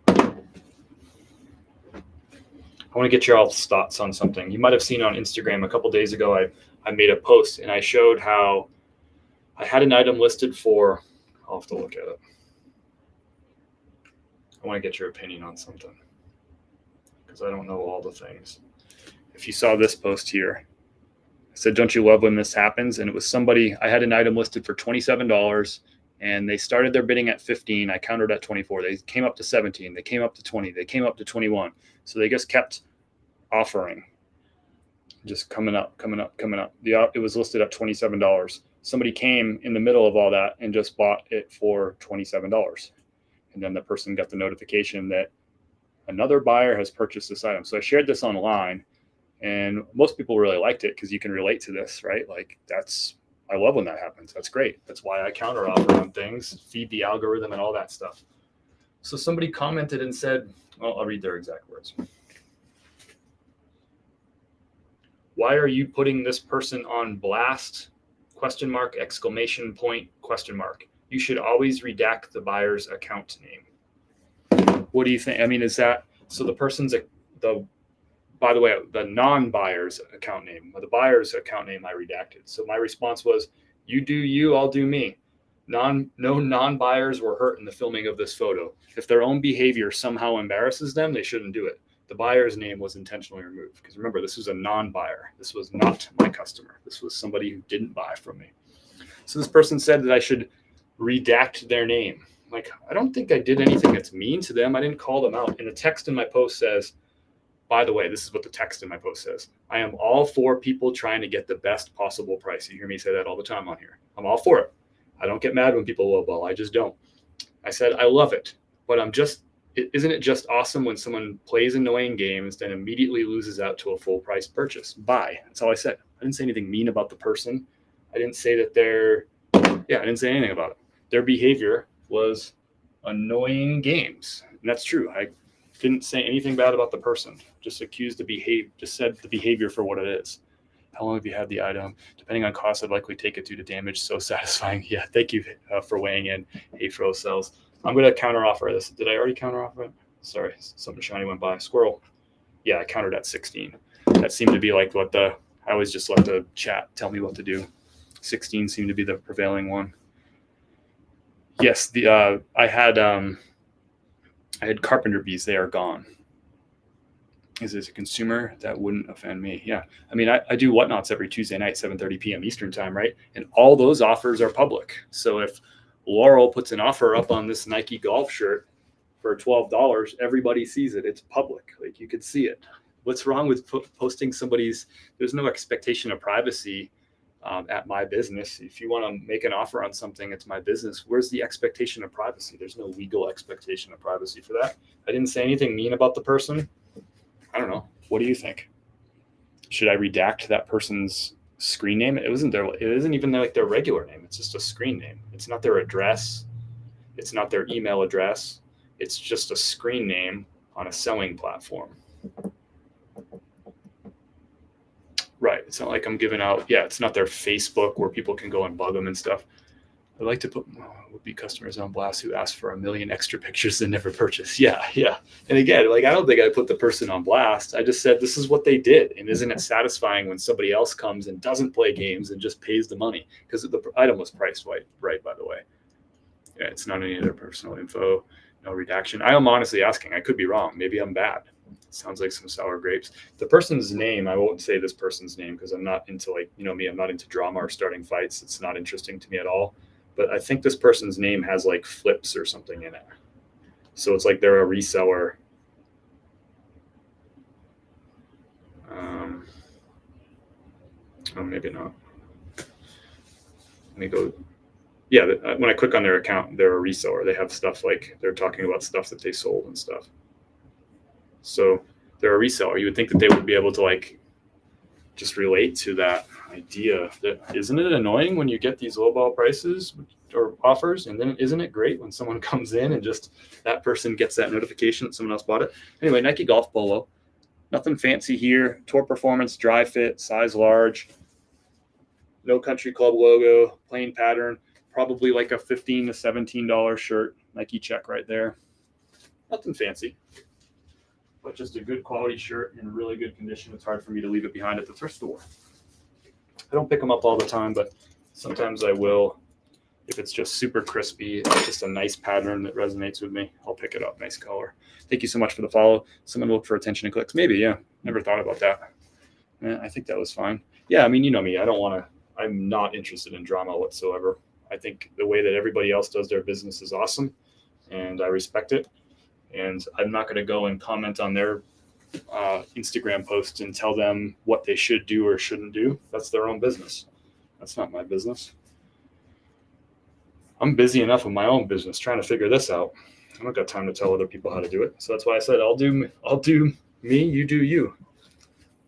I want to get your all's thoughts on something. You might have seen on Instagram a couple days ago, I made a post and I showed how I had an item listed for, I'll have to look at it. I want to get your opinion on something because I don't know all the things. If you saw this post here, I said, don't you love when this happens? And it was somebody, I had an item listed for $27 and they started their bidding at 15. I countered at 24. They came up to 17. They came up to 20. They came up to 21. So they just kept offering, just coming up. It was listed at $27. Somebody came in the middle of all that and just bought it for $27. And then the person got the notification that another buyer has purchased this item. So I shared this online and most people really liked it because you can relate to this, right? Like I love when that happens. That's great. That's why I counter offer on things, feed the algorithm and all that stuff. So somebody commented and said, well, I'll read their exact words. Why are you putting this person on blast? ? Exclamation point, ? You should always redact the buyer's account name. What do you think? I mean, is that, so the person's, by the way, the non-buyer's account name, the buyer's account name I redacted. So my response was, you do you, I'll do me. No non-buyers were hurt in the filming of this photo. If their own behavior somehow embarrasses them, they shouldn't do it. The buyer's name was intentionally removed. Because remember, this was a non-buyer. This was not my customer. This was somebody who didn't buy from me. So this person said that I should redact their name. Like, I don't think I did anything that's mean to them. I didn't call them out. And the text in my post says, by the way, this is what the text in my post says. I am all for people trying to get the best possible price. You hear me say that all the time on here. I'm all for it. I don't get mad when people lowball. I just don't. I said, I love it, but I'm just Isn't it just awesome when someone plays annoying games, then immediately loses out to a full price purchase? Buy. That's all I said. I didn't say anything mean about the person. I didn't say that I didn't say anything about it. Their behavior was annoying games. And that's true. I didn't say anything bad about the person. Just said the behavior for what it is. How long have you had the item? Depending on cost, I'd likely take it due to damage. So satisfying. Yeah, thank you for weighing in. Hey, Fro Sells. I'm going to counter offer this. Did I already counter offer it? Sorry, something shiny went by. Squirrel. Yeah, I countered at 16. That seemed to be like I always just let the chat tell me what to do. 16 seemed to be the prevailing one. Yes, I had carpenter bees. They are gone. Is it a consumer? That wouldn't offend me. Yeah. I mean, I do Whatnots every Tuesday night, 7:30 p.m. Eastern time, right? And all those offers are public. So if Laurel puts an offer up on this Nike golf shirt for $12, everybody sees it. It's public. Like, you could see it. What's wrong with posting there's no expectation of privacy at my business. If you want to make an offer on something, it's my business. Where's the expectation of privacy? There's no legal expectation of privacy for that. I didn't say anything mean about the person. I don't know. What do you think? Should I redact that person's screen name? It isn't even like their regular name. It's just a screen name. It's not their address. It's not their email address. It's just a screen name on a selling platform. Right. It's not like I'm giving out. Yeah, it's not their Facebook where people can go and bug them and stuff. I'd like to put would-be customers on blast who ask for 1 million extra pictures and never purchase. Yeah. And again, I don't think I put the person on blast. I just said this is what they did. And isn't it satisfying when somebody else comes and doesn't play games and just pays the money? Because the item was priced right, by the way. Yeah, it's not any of their personal info. No redaction. I am honestly asking. I could be wrong. Maybe I'm bad. Sounds like some sour grapes. The person's name, I won't say this person's name because I'm not into me, I'm not into drama or starting fights. It's not interesting to me at all. But I think this person's name has like flips or something in it. So it's like they're a reseller. Oh, maybe not. Let me go. Yeah, when I click on their account, they're a reseller. They have stuff like they're talking about stuff that they sold and stuff. So they're a reseller. You would think that they would be able to just relate to that idea. That isn't it annoying when you get these lowball prices or offers, and then isn't it great when someone comes in and just that person gets that notification that someone else bought it? Anyway, Nike golf polo, nothing fancy here. Tour Performance, dry fit, size large, no country club logo, plain pattern, probably like a $15 to $17 shirt. Nike check right there. Nothing fancy, but just a good quality shirt in really good condition. It's hard for me to leave it behind at the thrift store. I don't pick them up all the time, but sometimes I will. If it's just super crispy, just a nice pattern that resonates with me, I'll pick it up. Nice color. Thank you so much for the follow. Someone look for attention and clicks. Maybe, yeah. Never thought about that. Yeah, I think that was fine. Yeah, I mean, you know me. I'm not interested in drama whatsoever. I think the way that everybody else does their business is awesome, and I respect it. And I'm not going to go and comment on their Instagram posts and tell them what they should do or shouldn't do. That's their own business. That's not my business. I'm busy enough with my own business trying to figure this out. I don't got time to tell other people how to do it. So that's why I said I'll do me, you do you.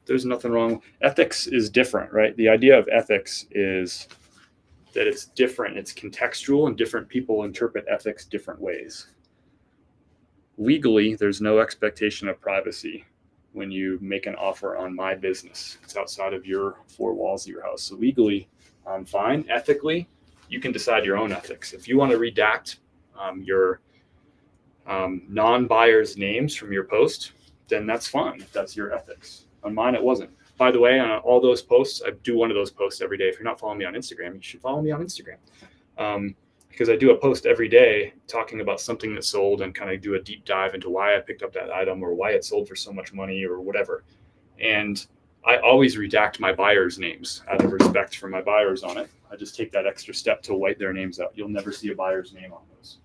There's nothing wrong. Ethics is different, right? The idea of ethics is that it's different. It's contextual, and different people interpret ethics different ways. Legally, there's no expectation of privacy when you make an offer on my business. It's outside of your four walls of your house. So legally, I'm fine. Ethically, you can decide your own ethics. If you want to redact your non-buyers' names from your post, then that's fine. If that's your ethics. On mine, it wasn't. By the way, on all those posts, I do one of those posts every day. If you're not following me on Instagram, you should follow me on Instagram. Because I do a post every day talking about something that sold and kind of do a deep dive into why I picked up that item or why it sold for so much money or whatever. And I always redact my buyers' names out of respect for my buyers on it. I just take that extra step to white their names out. You'll never see a buyer's name on those.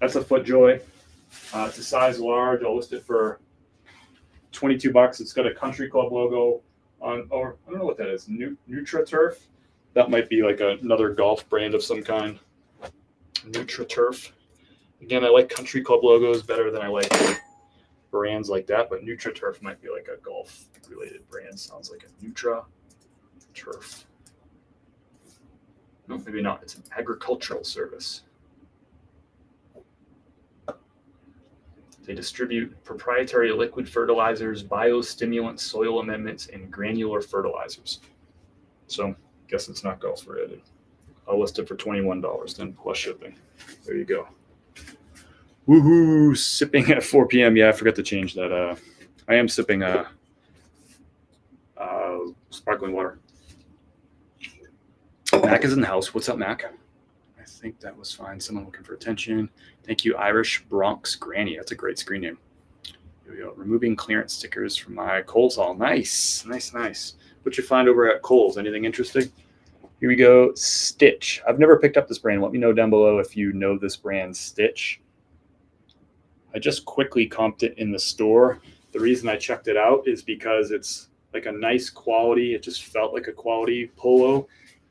That's a FootJoy. It's a size large. I'll list it for $22. It's got a country club logo on, or I don't know what that is. NutriTurf. That might be like another golf brand of some kind. NutriTurf. Again, I like country club logos better than I like brands like that, but NutriTurf might be like a golf related brand. Sounds like a NutriTurf. No, maybe not. It's an agricultural service. They distribute proprietary liquid fertilizers, biostimulants, soil amendments, and granular fertilizers. So I guess it's not golf related. I'll list it for $21 then plus shipping. There you go. Woohoo! Sipping at 4 p.m. Yeah, I forgot to change that. I am sipping sparkling water. Mac is in the house. What's up, Mac? I think that was fine. Someone looking for attention. Thank you, Irish Bronx Granny. That's a great screen name. Here we go. Removing clearance stickers from my Kohl's haul. Nice. What you find over at Kohl's? Anything interesting? Here we go. Stitch. I've never picked up this brand. Let me know down below if you know this brand, Stitch. I just quickly comped it in the store. The reason I checked it out is because it's like a nice quality. It just felt like a quality polo,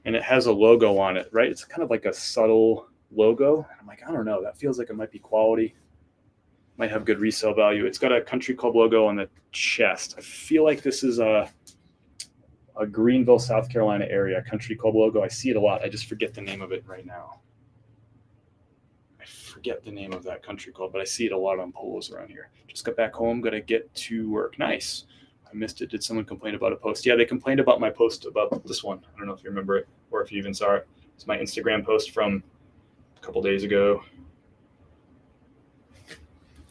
and it has a logo on it, right? It's kind of like a subtle logo. I'm like, I don't know. That feels like it might be quality. Might have good resale value. It's got a country club logo on the chest. I feel like this is a Greenville, South Carolina area country club logo. I see it a lot. I just forget the name of it right now. I forget the name of that country club, but I see it a lot on polos around here. Just got back home. Got to get to work. Nice. I missed it. Did someone complain about a post? Yeah, they complained about my post about this one. I don't know if you remember it or if you even saw it. It's my Instagram post from a couple days ago.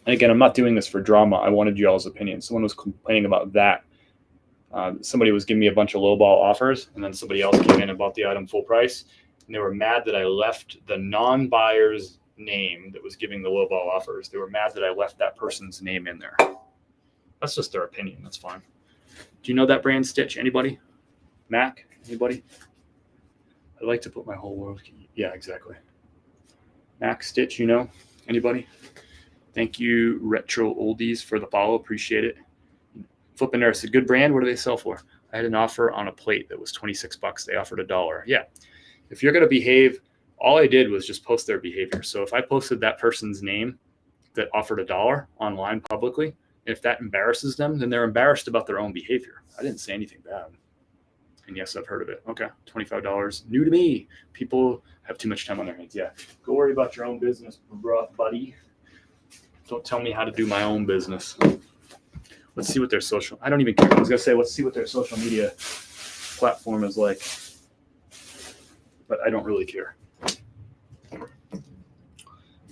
And again, I'm not doing this for drama. I wanted you all's opinion. Someone was complaining about that. Somebody was giving me a bunch of lowball offers, and then somebody else came in and bought the item full price. And they were mad that I left the non-buyer's name that was giving the lowball offers. They were mad that I left that person's name in there. That's just their opinion. That's fine. Do you know that brand, Stitch? Anybody? Mac? Anybody? I'd like to put my whole world. Yeah, exactly. Mac, Stitch, you know? Anybody? Thank you, Retro Oldies, for the follow. Appreciate it. Flipping there. It's a good brand. What do they sell for? I had an offer on a plate that was $26. They offered $1. Yeah. If you're going to behave, all I did was just post their behavior. So if I posted that person's name that offered $1 online publicly, if that embarrasses them, then they're embarrassed about their own behavior. I didn't say anything bad. And yes, I've heard of it. Okay, $25. New to me. People have too much time on their hands. Yeah. Go worry about your own business, buddy. Don't tell me how to do my own business. Let's see what their social. I don't even care. I was going to say, let's see what their social media platform is like. But I don't really care.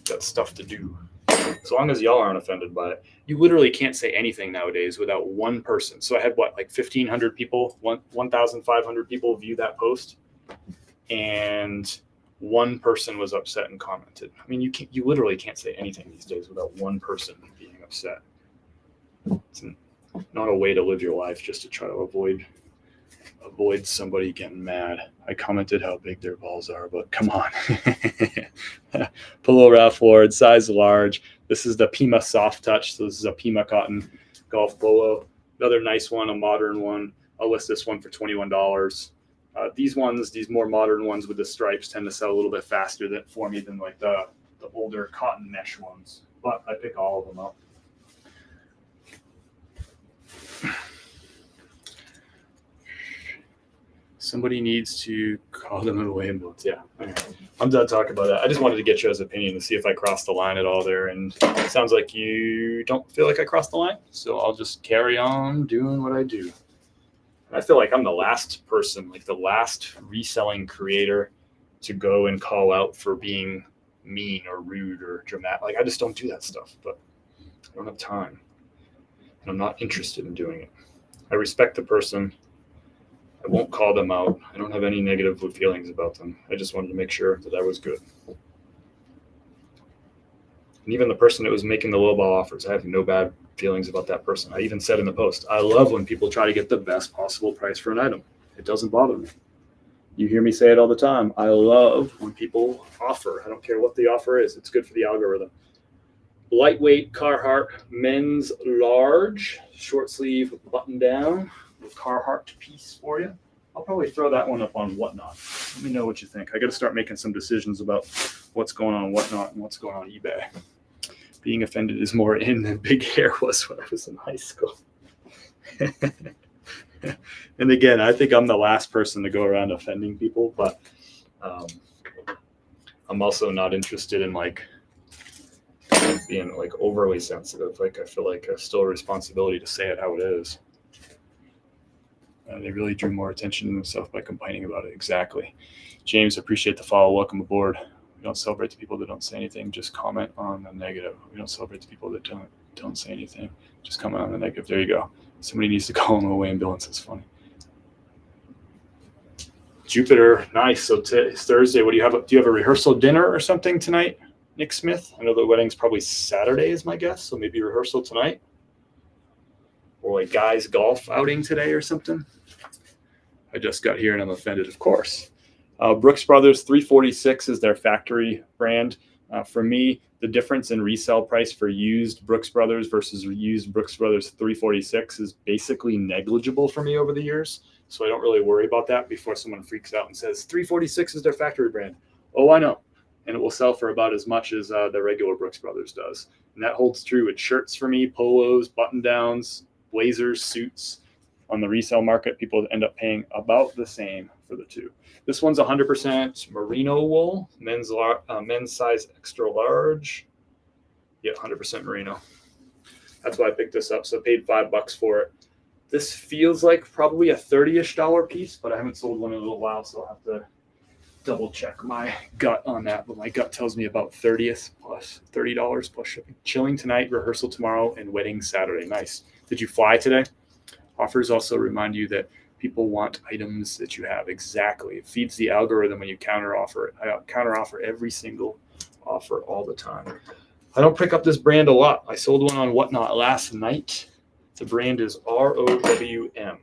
Got stuff to do. As long as y'all aren't offended by it. You literally can't say anything nowadays without one person. So I had what, like 1,500 people, 1,500 people view that post, and one person was upset and commented. I mean, you literally can't say anything these days without one person being upset. It's not a way to live your life, just to try to avoid somebody getting mad. I commented how big their balls are, but come on. Polo Ralph Lauren, size large. This is the Pima Soft Touch. So this is a Pima cotton golf polo. Another nice one, a modern one. I'll list this one for $21. These more modern ones with the stripes tend to sell a little bit faster for me than like the older cotton mesh ones. But I pick all of them up. Somebody needs to call them away ambulance. Yeah, I'm done talking about that. I just wanted to get your opinion to see if I crossed the line at all there. And it sounds like you don't feel like I crossed the line. So I'll just carry on doing what I do. And I feel like I'm the last person, like the last reselling creator to go and call out for being mean or rude or dramatic. Like I just don't do that stuff, but I don't have time. And I'm not interested in doing it. I respect the person. I won't call them out. I don't have any negative feelings about them. I just wanted to make sure that I was good. And even the person that was making the lowball offers, I have no bad feelings about that person. I even said in the post, I love when people try to get the best possible price for an item. It doesn't bother me. You hear me say it all the time. I love when people offer. I don't care what the offer is. It's good for the algorithm. Lightweight Carhartt men's large, short sleeve button down. Carhartt piece for you. I'll probably throw that one up on Whatnot. Let me know what you think. I got to start making some decisions about what's going on Whatnot and what's going on eBay. Being offended is more in than big hair was when I was in high school. And again, I think I'm the last person to go around offending people, but I'm also not interested in like being like overly sensitive. Like I feel like I still have a responsibility to say it how it is. They really drew more attention to themselves by complaining about it. Exactly. James, appreciate the follow. Welcome aboard. We don't celebrate the people that don't say anything. Just comment on the negative. We don't celebrate the people that don't say anything. Just comment on the negative. There you go. Somebody needs to call him away ambulance. It's funny. Jupiter, nice. So it's Thursday. What do you have? Do you have a rehearsal dinner or something tonight, Nick Smith? I know the wedding's probably Saturday is my guess. So maybe rehearsal tonight. Or like guys golf outing today or something. I just got here and I'm offended, of course. Brooks Brothers 346 is their factory brand. For me, the difference in resale price for used Brooks Brothers versus used Brooks Brothers 346 is basically negligible for me over the years. So I don't really worry about that before someone freaks out and says 346 is their factory brand. Oh, I know. And it will sell for about as much as the regular Brooks Brothers does. And that holds true with shirts for me, polos, button downs, blazers, suits. On the resale market, people end up paying about the same for the two. This one's 100% merino wool, men's size extra large. Yeah, 100% merino. That's why I picked this up. So I paid $5 for it. This feels like probably a $30-ish piece, but I haven't sold one in a little while, so I'll have to double check my gut on that. But my gut tells me about $30 plus shipping. Chilling tonight, rehearsal tomorrow, and wedding Saturday. Nice. Did you fly today? Offers also remind you that people want items that you have. Exactly. It feeds the algorithm when you counter offer. I counter offer every single offer all the time. I don't pick up this brand a lot. I sold one on Whatnot last night. The brand is ROWM.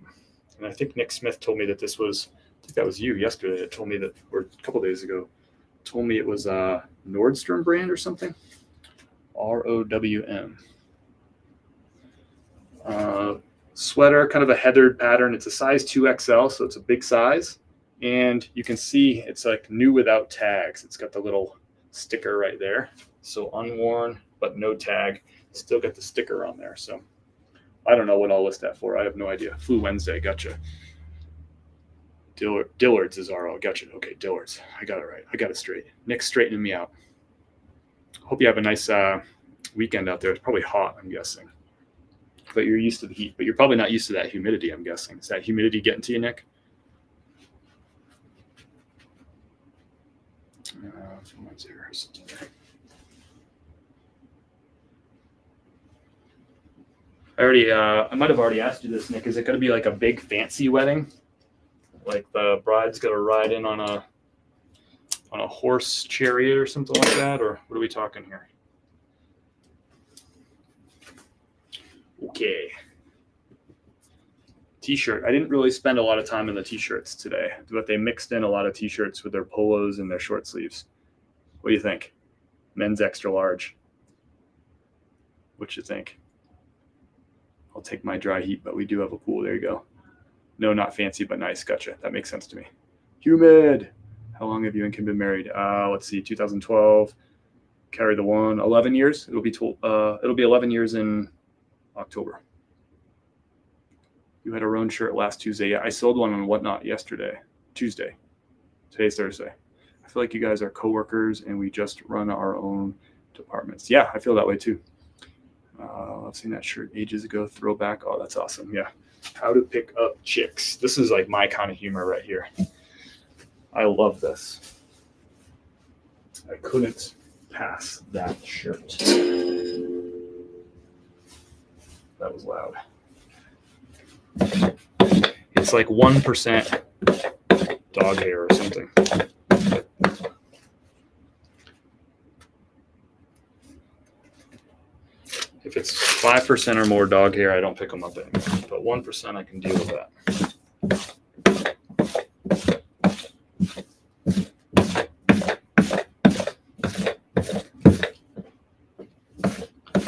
And I think Nick Smith told me that this was, I think that was you yesterday that told me that, or a couple days ago, told me it was a Nordstrom brand or something. ROWM. Sweater, kind of a heathered pattern. It's a size 2XL, so it's a big size. And you can see it's like new without tags. It's got the little sticker right there. So unworn, but no tag. Still got the sticker on there. So I don't know what I'll list that for. I have no idea. Flew Wednesday. Gotcha. Dillard's is RO. Gotcha. Okay, Dillard's. I got it right. I got it straight. Nick's straightening me out. Hope you have a nice weekend out there. It's probably hot, I'm guessing. But you're used to the heat. But you're probably not used to that humidity, I'm guessing. Is that humidity getting to you, Nick? I might have already asked you this, Nick. Is it going to be like a big fancy wedding? Like the bride's going to ride in on a horse chariot or something like that? Or what are we talking here? Okay. T-shirt. I didn't really spend a lot of time in the T-shirts today, but they mixed in a lot of T-shirts with their polos and their short sleeves. What do you think? Men's extra large. What you think? I'll take my dry heat, but we do have a pool. There you go. No, not fancy, but nice. Gotcha. That makes sense to me. Humid. How long have you and Kim been married? Let's see, 2012. Carry the one. 11 years. It'll be 11 years in October. You had a Roan shirt last Tuesday. Yeah, I sold one on Whatnot Tuesday. Today's Thursday. I feel like you guys are coworkers and we just run our own departments. Yeah, I feel that way too. I've seen that shirt ages ago. Throwback. Oh, that's awesome. Yeah. How to pick up chicks. This is like my kind of humor right here. I love this. I couldn't pass that shirt. That was loud. It's like 1% dog hair or something. If it's 5% or more dog hair, I don't pick them up anymore. But 1%, I can deal with that.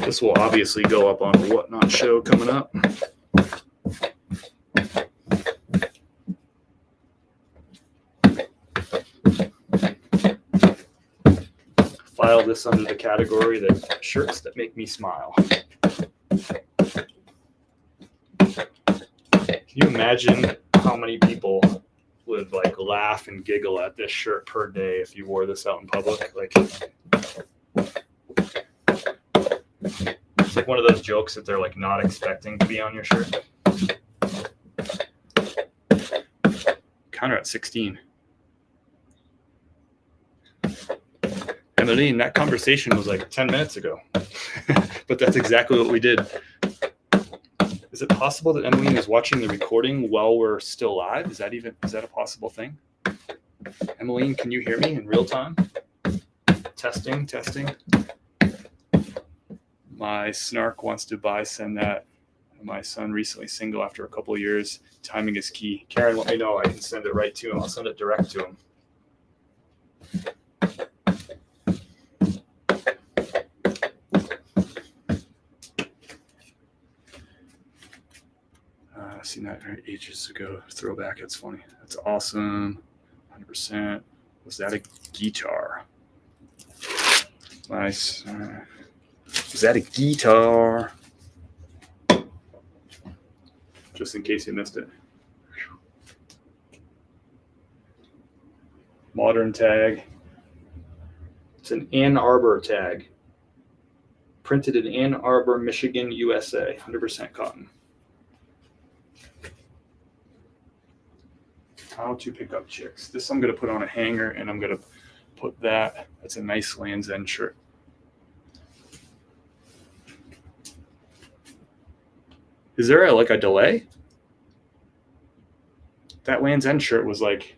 This will obviously go up on a Whatnot show coming up. this under the category that shirts that make me smile. Can you imagine how many people would like laugh and giggle at this shirt per day if you wore this out in public? Like, it's like one of those jokes that they're like not expecting to be on your shirt. Counter at 16. Emmeline, that conversation was like 10 minutes ago, but that's exactly what we did. Is it possible that Emmeline is watching the recording while we're still live? Is that a possible thing? Emmeline, can you hear me in real time? Testing. My snark wants to buy, send that. My son recently single after a couple of years. Timing is key. Karen, let me know. I can send it right to him. I'll send it direct to him. Seen that ages ago. Throwback. It's funny. That's awesome. 100%. Was that a guitar? Nice. Was that a guitar? Just in case you missed it. Modern tag. It's an Ann Arbor tag. Printed in Ann Arbor, Michigan, USA. 100% cotton. How to pick up chicks. This I'm going to put on a hanger, and I'm going to put that. That's a nice Land's End shirt. Is there like a delay? That Land's End shirt was like,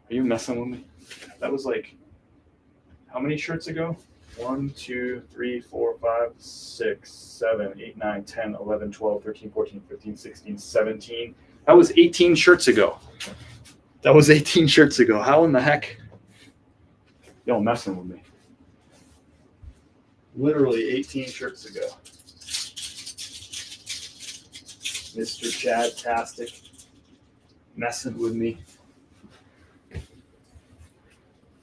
are you messing with me? That was like, how many shirts ago? 1, 2, 3, 4, 5, 6, 7, 8, 9, 10, 11, 12, 13, 14, 15, 16, 17. That was 18 shirts ago. That was 18 shirts ago. How in the heck? Y'all messing with me. Literally 18 shirts ago. Mr. Chad-tastic. Messing with me.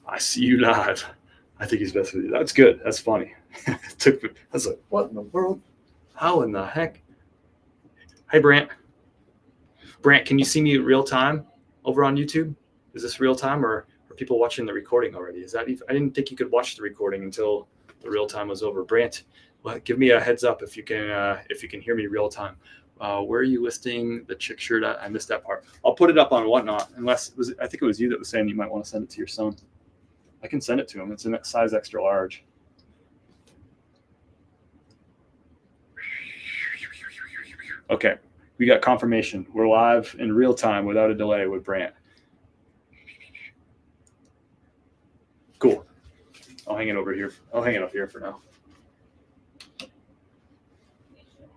I see you live. I think he's messing with you. That's good. That's funny. I was like, what in the world? How in the heck? Hey, Brant. Brant, can you see me real time over on YouTube? Is this real time, or are people watching the recording already? Is that even, I didn't think you could watch the recording until the real time was over. Brant, well, give me a heads up if you can hear me real time. Where are you listing the chick shirt at? I missed that part. I'll put it up on Whatnot, unless I think it was you that was saying you might want to send it to your son. I can send it to him. It's in size extra large. Okay, we got confirmation. We're live in real time without a delay with Brant. Cool. I'll hang it over here. I'll hang it up here for now.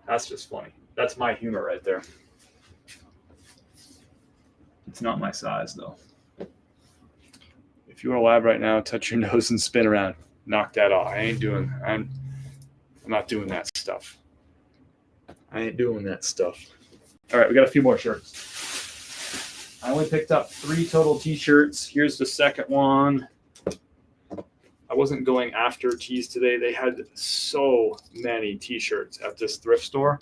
That's just funny. That's my humor right there. It's not my size, though. If you are live right now, touch your nose and spin around. Knock that off. I'm not doing that stuff. I ain't doing that stuff. All right, we got a few more shirts. I only picked up 3 total t-shirts. Here's the second one. I wasn't going after tees today. They had so many t-shirts at this thrift store,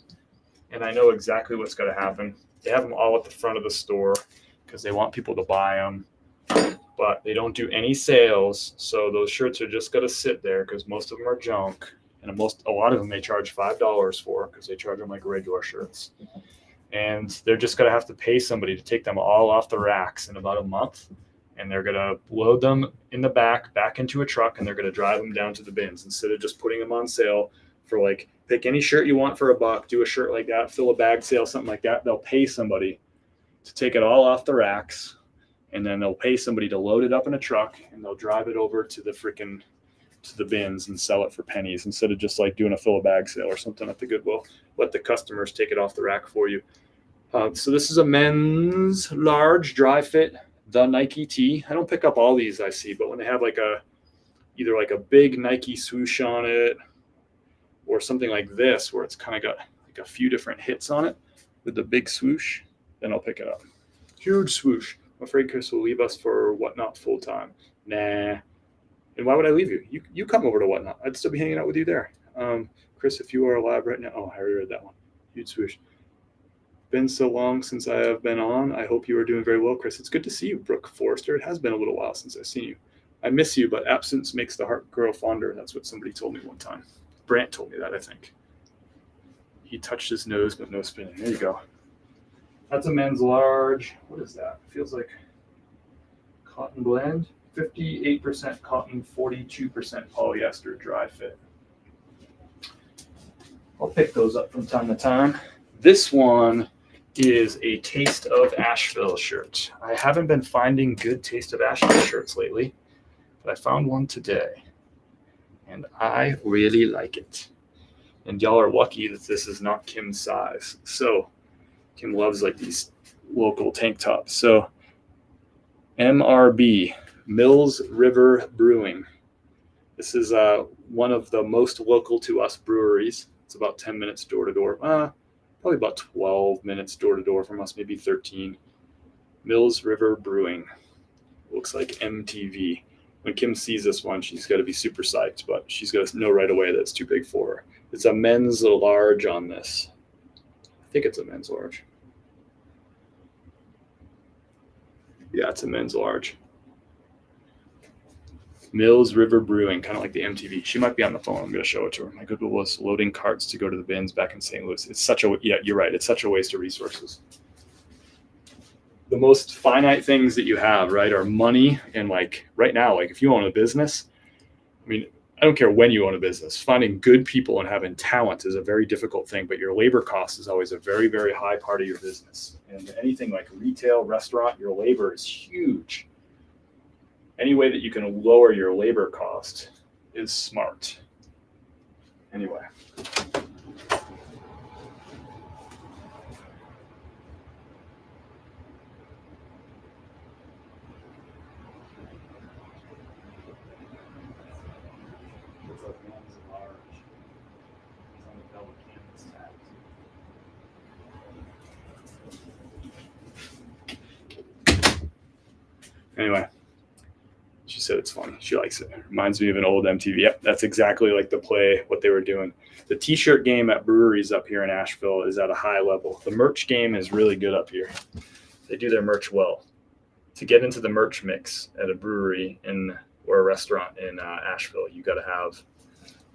and I know exactly what's going to happen. They have them all at the front of the store because they want people to buy them, but they don't do any sales, so those shirts are just going to sit there because most of them are junk, and a lot of them they charge $5 for because they charge them like regular shirts. And they're just going to have to pay somebody to take them all off the racks in about a month. And they're going to load them in the back into a truck, and they're going to drive them down to the bins instead of just putting them on sale for like, pick any shirt you want for $1, do a shirt like that, fill a bag sale, something like that. They'll pay somebody to take it all off the racks, and then they'll pay somebody to load it up in a truck, and they'll drive it over to the bins and sell it for pennies instead of just like doing a fill a bag sale or something at the Goodwill. Let the customers take it off the rack for you. So this is a men's large dry fit, the Nike tee. I don't pick up all these I see, but when they have like either like a big Nike swoosh on it or something like this, where it's kind of got like a few different hits on it with the big swoosh, then I'll pick it up. Huge swoosh. I'm afraid Chris will leave us for Whatnot full time. Nah, And why would I leave you? You come over to Whatnot. I'd still be hanging out with you there. Chris, if you are alive right now, oh, I already read that one. Huge swoosh. Been so long since I have been on. I hope you are doing very well, Chris. It's good to see you, Brooke Forrester. It has been a little while since I've seen you. I miss you, but absence makes the heart grow fonder. That's what somebody told me one time. Brant told me that, I think. He touched his nose, but no spinning. There you go. That's a men's large. What is that? It feels like cotton blend. 58% cotton, 42% polyester, dry fit. I'll pick those up from time to time. This one is a Taste of Asheville shirt. I haven't been finding good Taste of Asheville shirts lately, but I found one today, and I really like it. And y'all are lucky that this is not Kim's size. So Kim loves like these local tank tops. So MRB, Mills River Brewing. This is one of the most local to us breweries. It's about 10 minutes door to door. Probably about 12 minutes door to door from us, maybe 13. Mills River Brewing. Looks like MTV. When Kim sees this one, she's got to be super psyched, but she's got to know right away that it's too big for her. It's a men's large on this. I think it's a men's large. Yeah, it's a men's large. Mills River Brewing, kind of like the MTV. She might be on the phone. I'm going to show it to her. My Goodwill was loading carts to go to the bins back in St. Louis. It's such a, yeah, you're right. It's such a waste of resources. The most finite things that you have, right, are money and like right now, like if you own a business, I mean, I don't care when you own a business, finding good people and having talent is a very difficult thing, but your labor cost is always a very, very high part of your business. And anything like retail, restaurant, your labor is huge. Any way that you can lower your labor cost is smart. Anyway. Anyway. She said it's funny. She likes it. Reminds me of an old MTV. Yep, that's exactly like the play, what they were doing. The t-shirt game at breweries up here in Asheville is at a high level. The merch game is really good up here. They do their merch well. To get into the merch mix at a brewery or a restaurant in Asheville, you got to have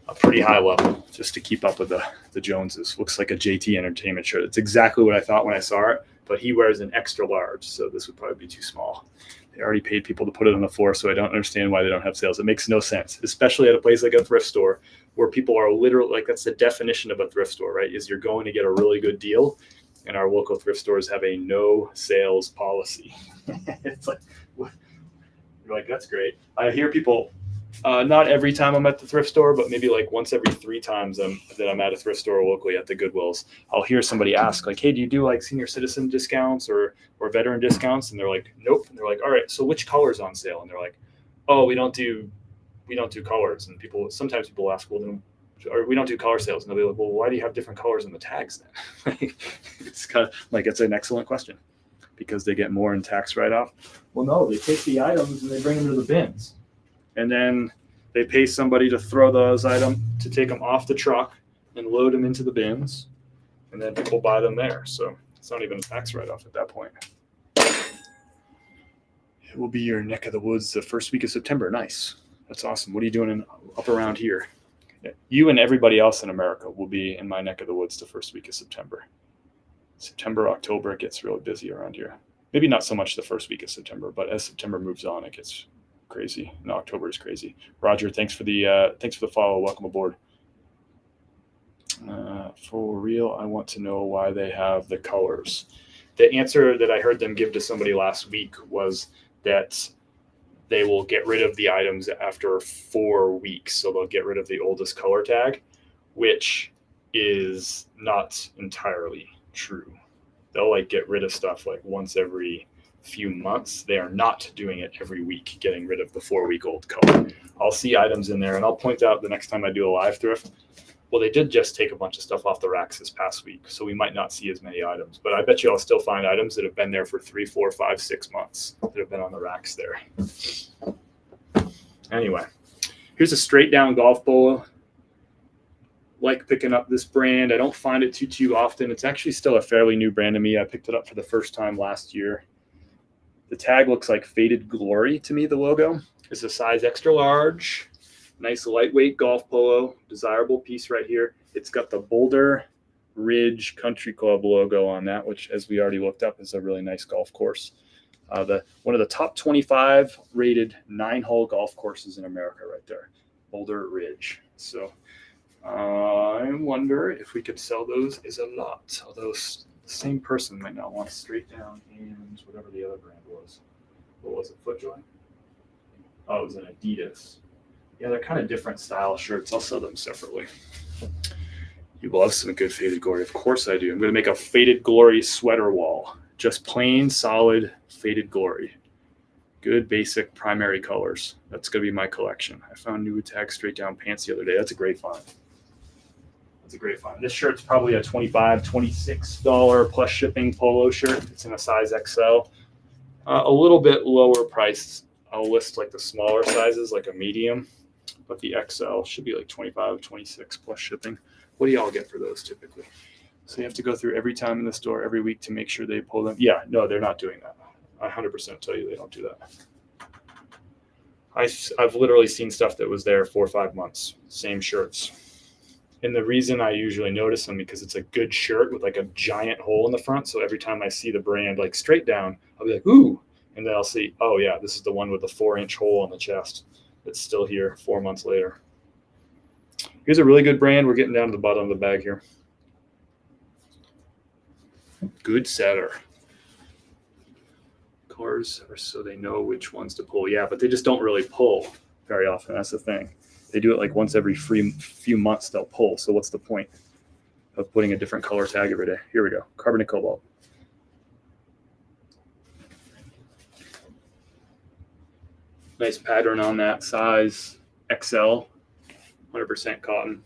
a pretty high level just to keep up with the Joneses. Looks like a JT Entertainment shirt. It's exactly what I thought when I saw it, but he wears an extra large, so this would probably be too small. They already paid people to put it on the floor, so I don't understand why they don't have sales. It makes no sense, especially at a place like a thrift store where people are literally, like that's the definition of a thrift store, right? Is you're going to get a really good deal, and our local thrift stores have a no sales policy. It's like, you're like, that's great. I hear people, not every time I'm at the thrift store, but maybe like once every 3 times that I'm at a thrift store locally at the Goodwills, I'll hear somebody ask like, hey, do you do like senior citizen discounts or veteran discounts? And they're like, nope. And they're like, all right, so which color's on sale? And they're like, oh, we don't do colors. And sometimes people ask, well, then, or we don't do color sales. And they'll be like, well, why do you have different colors on the tags then? It's kind of like, it's an excellent question. Because they get more in tax write-off. Well, no, they take the items and they bring them to the bins. And then they pay somebody to throw those items, to take them off the truck and load them into the bins. And then people buy them there. So it's not even a tax write-off at that point. It will be your neck of the woods the first week of September. Nice. That's awesome. What are you doing up around here? You and everybody else in America will be in my neck of the woods the first week of September. September, October, it gets really busy around here. Maybe not so much the first week of September, but as September moves on, it gets crazy. And October is crazy. Roger, thanks for the follow. Welcome aboard. For real, I want to know why they have the colors. The answer that I heard them give to somebody last week was that they will get rid of the items after 4 weeks. So they'll get rid of the oldest color tag, which is not entirely true. They'll like get rid of stuff like once every few months. They are not doing it every week, getting rid of the 4-week-old color. I'll see items in there and I'll point out the next time I do a live thrift, well, they did just take a bunch of stuff off the racks this past week, so we might not see as many items, but I bet you I'll still find items that have been there for 3, 4, 5, 6 months that have been on the racks there. Anyway, Here's a straight down golf polo. Like picking up this brand. I don't find it too often. It's actually still a fairly new brand to me. I picked it up for the first time last year. The tag looks like Faded Glory to me, the logo. It's a size extra large. Nice lightweight golf polo. Desirable piece right here. It's got the Boulder Ridge Country Club logo on that, which, as we already looked up, is a really nice golf course. One of the top 25 rated 9-hole golf courses in America right there. Boulder Ridge. So I wonder if we could sell those as a lot. Although the same person might not want straight down and whatever the other brand was. What was it? FootJoy? Oh, it was an Adidas. Yeah, they're kind of different style shirts. I'll sell them separately. You love some good Faded Glory. Of course I do. I'm going to make a Faded Glory sweater wall. Just plain, solid Faded Glory. Good, basic, primary colors. That's going to be my collection. I found new tag straight down pants the other day. That's a great find. That's a great find. This shirt's probably a $25, $26 plus shipping polo shirt. It's in a size XL. A little bit lower priced. I'll list like the smaller sizes, like a medium. But the XL should be like 25, 26 plus shipping. What do y'all get for those typically? So you have to go through every time in the store every week to make sure they pull them. Yeah, no, they're not doing that. I 100% tell you they don't do that. I've literally seen stuff that was there 4 or 5 months, same shirts. And the reason I usually notice them because it's a good shirt with like a giant hole in the front. So every time I see the brand like straight down, I'll be like, ooh. And then I'll see, oh yeah, this is the one with the 4-inch hole on the chest. It's still here 4 months later. Here's a really good brand. We're getting down to the bottom of the bag here. Good setter. Colors are so they know which ones to pull. Yeah, but they just don't really pull very often. That's the thing. They do it like once every few months they'll pull. So what's the point of putting a different color tag every day? Here we go. Carbonate Cobalt. Nice pattern on that, size XL, 100% cotton.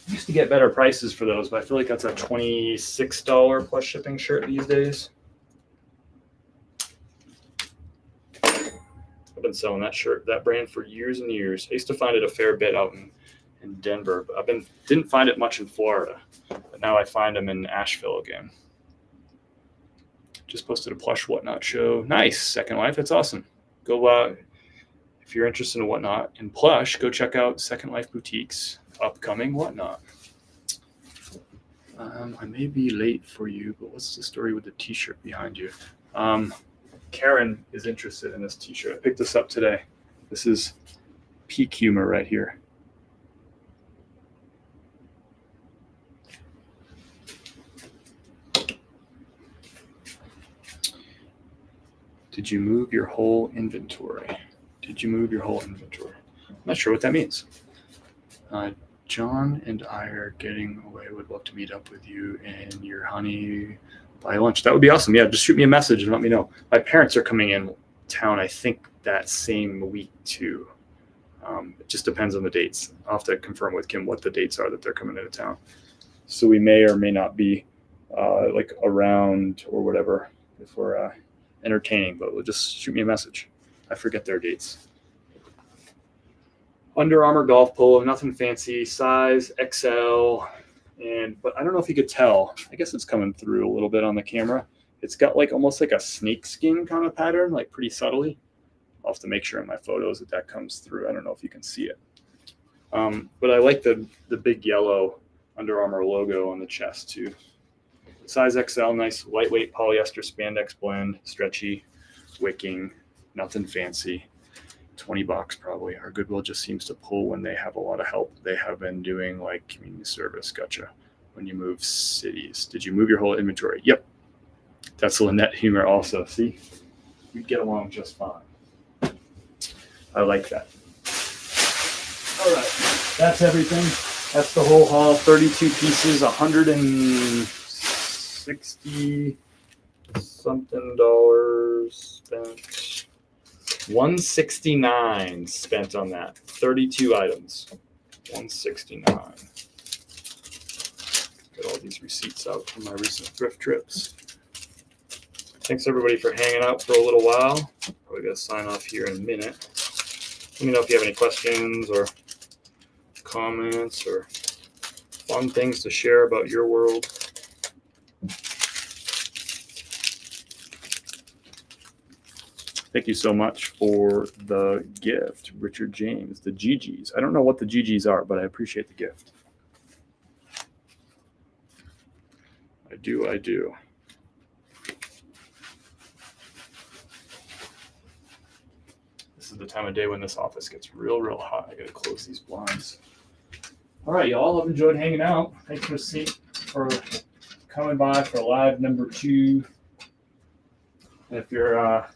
Used to get better prices for those, but I feel like that's a $26 plus shipping shirt these days. I've been selling that brand for years and years. I used to find it a fair bit out in Denver, but didn't find it much in Florida. But now I find them in Asheville again. Just posted a plush Whatnot show. Nice. Second Life. That's awesome. Go if you're interested in Whatnot and plush, go check out Second Life Boutique's upcoming Whatnot. I may be late for you, but what's the story with the t-shirt behind you? Karen is interested in this t-shirt. I picked this up today. This is peak humor right here. Did you move your whole inventory? Did you move your whole inventory? I'm not sure what that means. John and I are getting away. Would love to meet up with you and your honey by lunch. That would be awesome. Yeah, just shoot me a message and let me know. My parents are coming in town, I think, that same week too. It just depends on the dates. I'll have to confirm with Kim what the dates are that they're coming into town. So we may or may not be like around or whatever if we're entertaining, but we'll just shoot me a message. I forget their dates. Under Armour golf polo, nothing fancy, size XL, but I don't know if you could tell. I guess it's coming through a little bit on the camera. It's got like almost like a snake skin kind of pattern, like pretty subtly. I'll have to make sure in my photos that comes through. I don't know if you can see it. But I like the big yellow Under Armour logo on the chest too. Size XL, nice lightweight polyester spandex blend, stretchy, wicking, nothing fancy. $20 probably. Our Goodwill just seems to pull when they have a lot of help. They have been doing like community service. Gotcha. When you move cities. Did you move your whole inventory? Yep. That's Lynette humor also. See? We get along just fine. I like that. All right. That's everything. That's the whole haul. 32 pieces, 160 something dollars spent. 169 spent on that. 32 items. 169. Get all these receipts out from my recent thrift trips. Thanks everybody for hanging out for a little while. Probably gonna sign off here in a minute. Let me know if you have any questions or comments or fun things to share about your world. Thank you so much for the gift, Richard James, the GGs. I don't know what the GGs are, but I appreciate the gift. I do. This is the time of day when this office gets real hot. I gotta close these blinds. All right, y'all. I've enjoyed hanging out. Thanks for coming by for live number 2. And if you're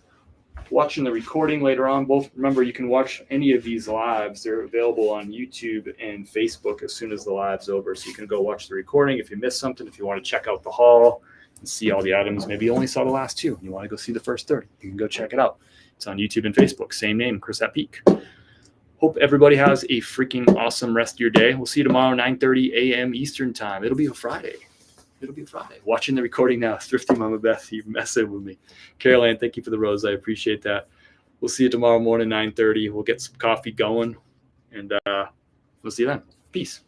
watching the recording later on, remember you can watch any of these lives. They're available on YouTube and Facebook as soon as the live's over. So you can go watch the recording if you missed something. If you want to check out the haul and see all the items, maybe you only saw the last 2 and you want to go see the first 30, you can go check it out. It's on YouTube and Facebook. Same name, Chris at Peak. Hope everybody has a freaking awesome rest of your day. We'll see you tomorrow, 9:30 a.m. Eastern time. It'll be a Friday. Watching the recording now. Thrifty Mama Beth, you messing with me. Caroline, thank you for the rose. I appreciate that. We'll see you tomorrow morning, 9:30. We'll get some coffee going, and we'll see you then. Peace.